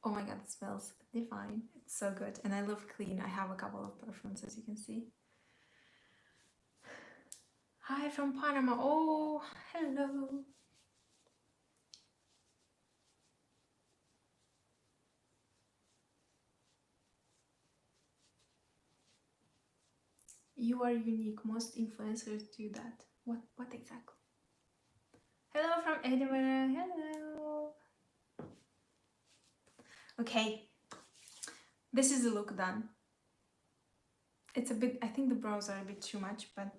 Oh my god, it smells divine. It's so good. And I love Clean. I have a couple of perfumes, as you can see. Hi from Panama. Oh, hello. You are unique. Most influencers do that. What exactly? Hello from Edinburgh. Hello. Okay. This is the look done. It's a bit, I think the brows are a bit too much, but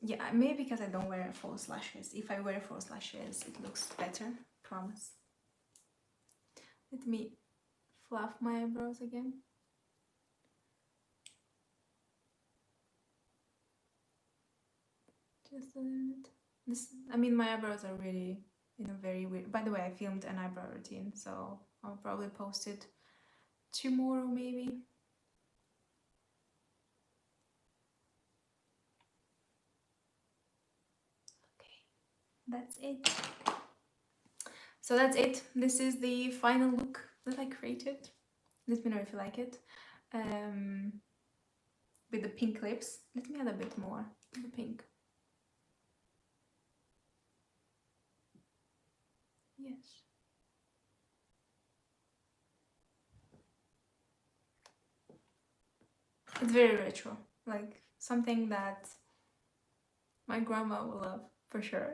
yeah, maybe because I don't wear false lashes. If I wear false lashes, it looks better, promise. Let me fluff my eyebrows again. Just a little bit. This, I mean, my eyebrows are really in a very weird. By the way, I filmed an eyebrow routine, so I'll probably post it tomorrow, maybe. Okay, that's it. So that's it. This is the final look that I created. Let me know if you like it. With the pink lips. Let me add a bit more of the pink. Yes. It's very retro, like something that my grandma will love for sure.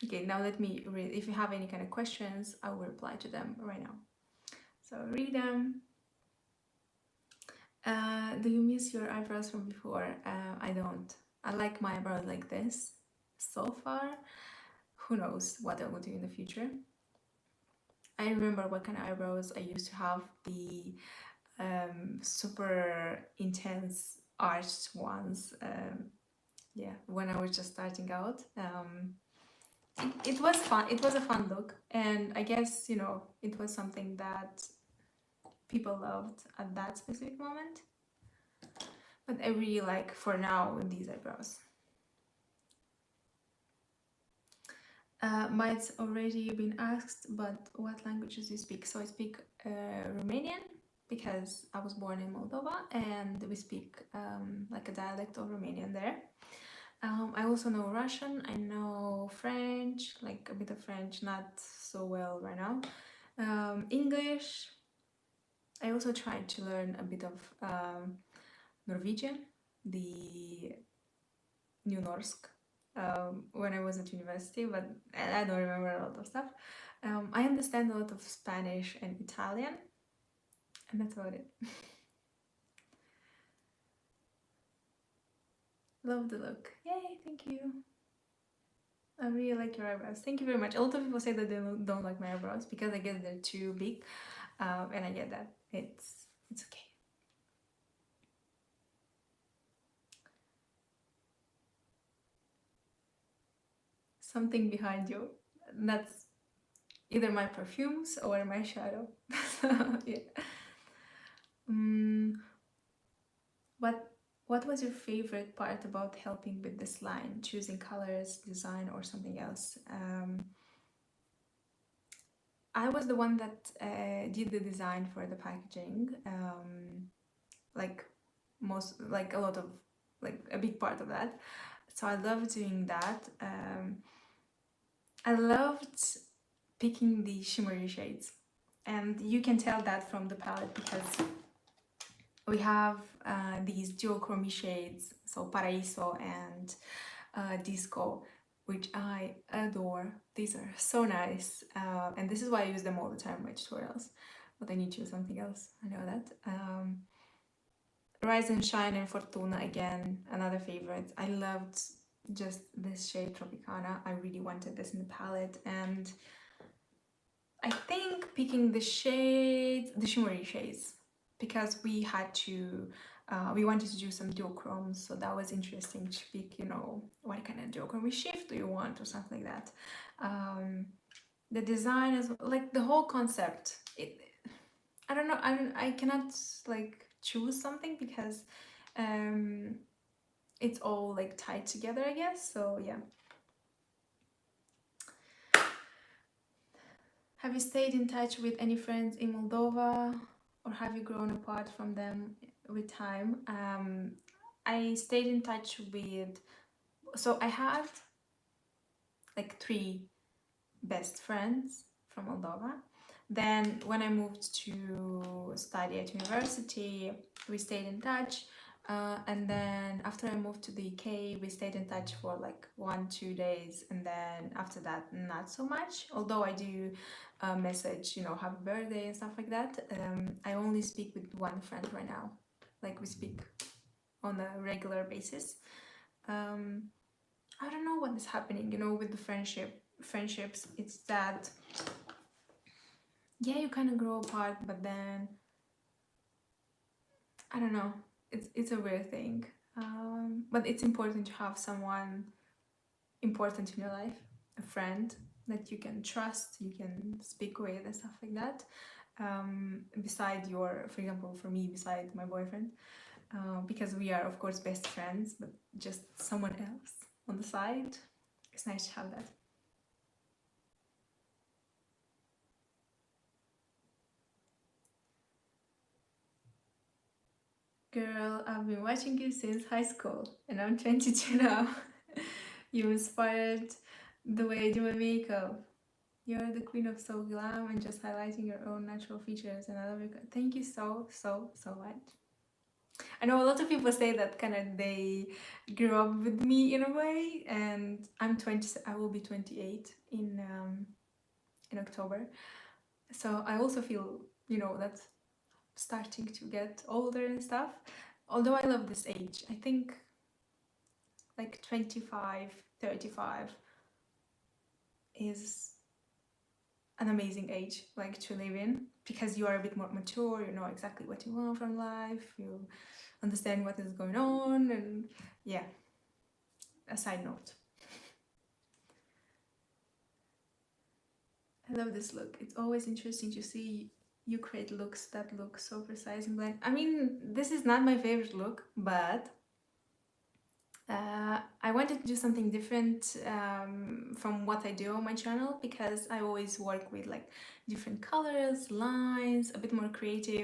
Okay, now let me read. If you have any kind of questions, I will reply to them right now. So read them. Do you miss your eyebrows from before? I don't. I like my eyebrows like this so far. Who knows what I will do in the future. I remember what kind of eyebrows I used to have. The super intense arched ones. Yeah, when I was just starting out. It was fun. It was a fun look, and I guess, you know, it was something that people loved at that specific moment. But I really like for now these eyebrows. Might already been asked, but what languages do you speak? So I speak Romanian because I was born in Moldova, and we speak like a dialect of Romanian there. I also know Russian. I know French, like a bit of French, not so well right now. English. I also tried to learn a bit of Norwegian, the New Norsk, when I was at university, but I don't remember a lot of stuff. I understand a lot of Spanish and Italian, and that's about it. Love the look. Yay, thank you. I really like your eyebrows. Thank you very much. A lot of people say that they don't like my eyebrows because I guess they're too big, and I get that. It's okay. Something behind you. That's either my perfumes or my shadow. Yeah. What was your favorite part about helping with this line? Choosing colors, design, or something else? I was the one that did the design for the packaging. Like a lot of, like a big part of that. So I loved doing that. I loved picking the shimmery shades, and you can tell that from the palette because we have these duochrome shades, so Paraíso and Disco, which I adore. These are so nice, and this is why I use them all the time in my tutorials, but I need to choose something else, I know that. Rise and Shine and Fortuna, again, another favorite. I loved just this shade Tropicana. I really wanted this in the palette, and I think picking the shades, the shimmery shades, because we had to, we wanted to do some duochromes, so that was interesting to pick, you know, what kind of duochrome shift do you want or something like that. The design is like the whole concept. I don't know. I cannot like choose something because it's all like tied together, I guess. So yeah. Have you stayed in touch with any friends in Moldova, or have you grown apart from them with time? I stayed in touch with, so I had like 3 best friends from Moldova. Then when I moved to study at university, we stayed in touch. And then after I moved to the UK, we stayed in touch for like 1-2 days, and then after that, not so much. Although I do message, you know, happy birthday and stuff like that. I only speak with one friend right now. Like we speak on a regular basis. I don't know what is happening, you know, with the friendships. It's that, yeah, you kind of grow apart, but then I don't know. It's a weird thing. But it's important to have someone important in your life, a friend that you can trust, you can speak with, and stuff like that. Beside your, for example, for me, beside my boyfriend, because we are of course best friends, but just someone else on the side. It's nice to have that. Girl, I've been watching you since high school, and I'm 22 now. You inspired the way I do my makeup. You're the queen of so glam and just highlighting your own natural features, and I love you. Thank you so, so, so much. I know a lot of people say that kind of they grew up with me in a way, and I'm 20. I will be 28 in October, so I also feel, you know, that starting to get older and stuff. Although I love this age, I think like 25, 35 is an amazing age like to live in, because you are a bit more mature, you know exactly what you want from life, you understand what is going on, and yeah, a side note. I love this look. It's always interesting to see you create looks that look so precise and bland. I mean, this is not my favorite look, but I wanted to do something different from what I do on my channel, because I always work with like different colors, lines, a bit more creative.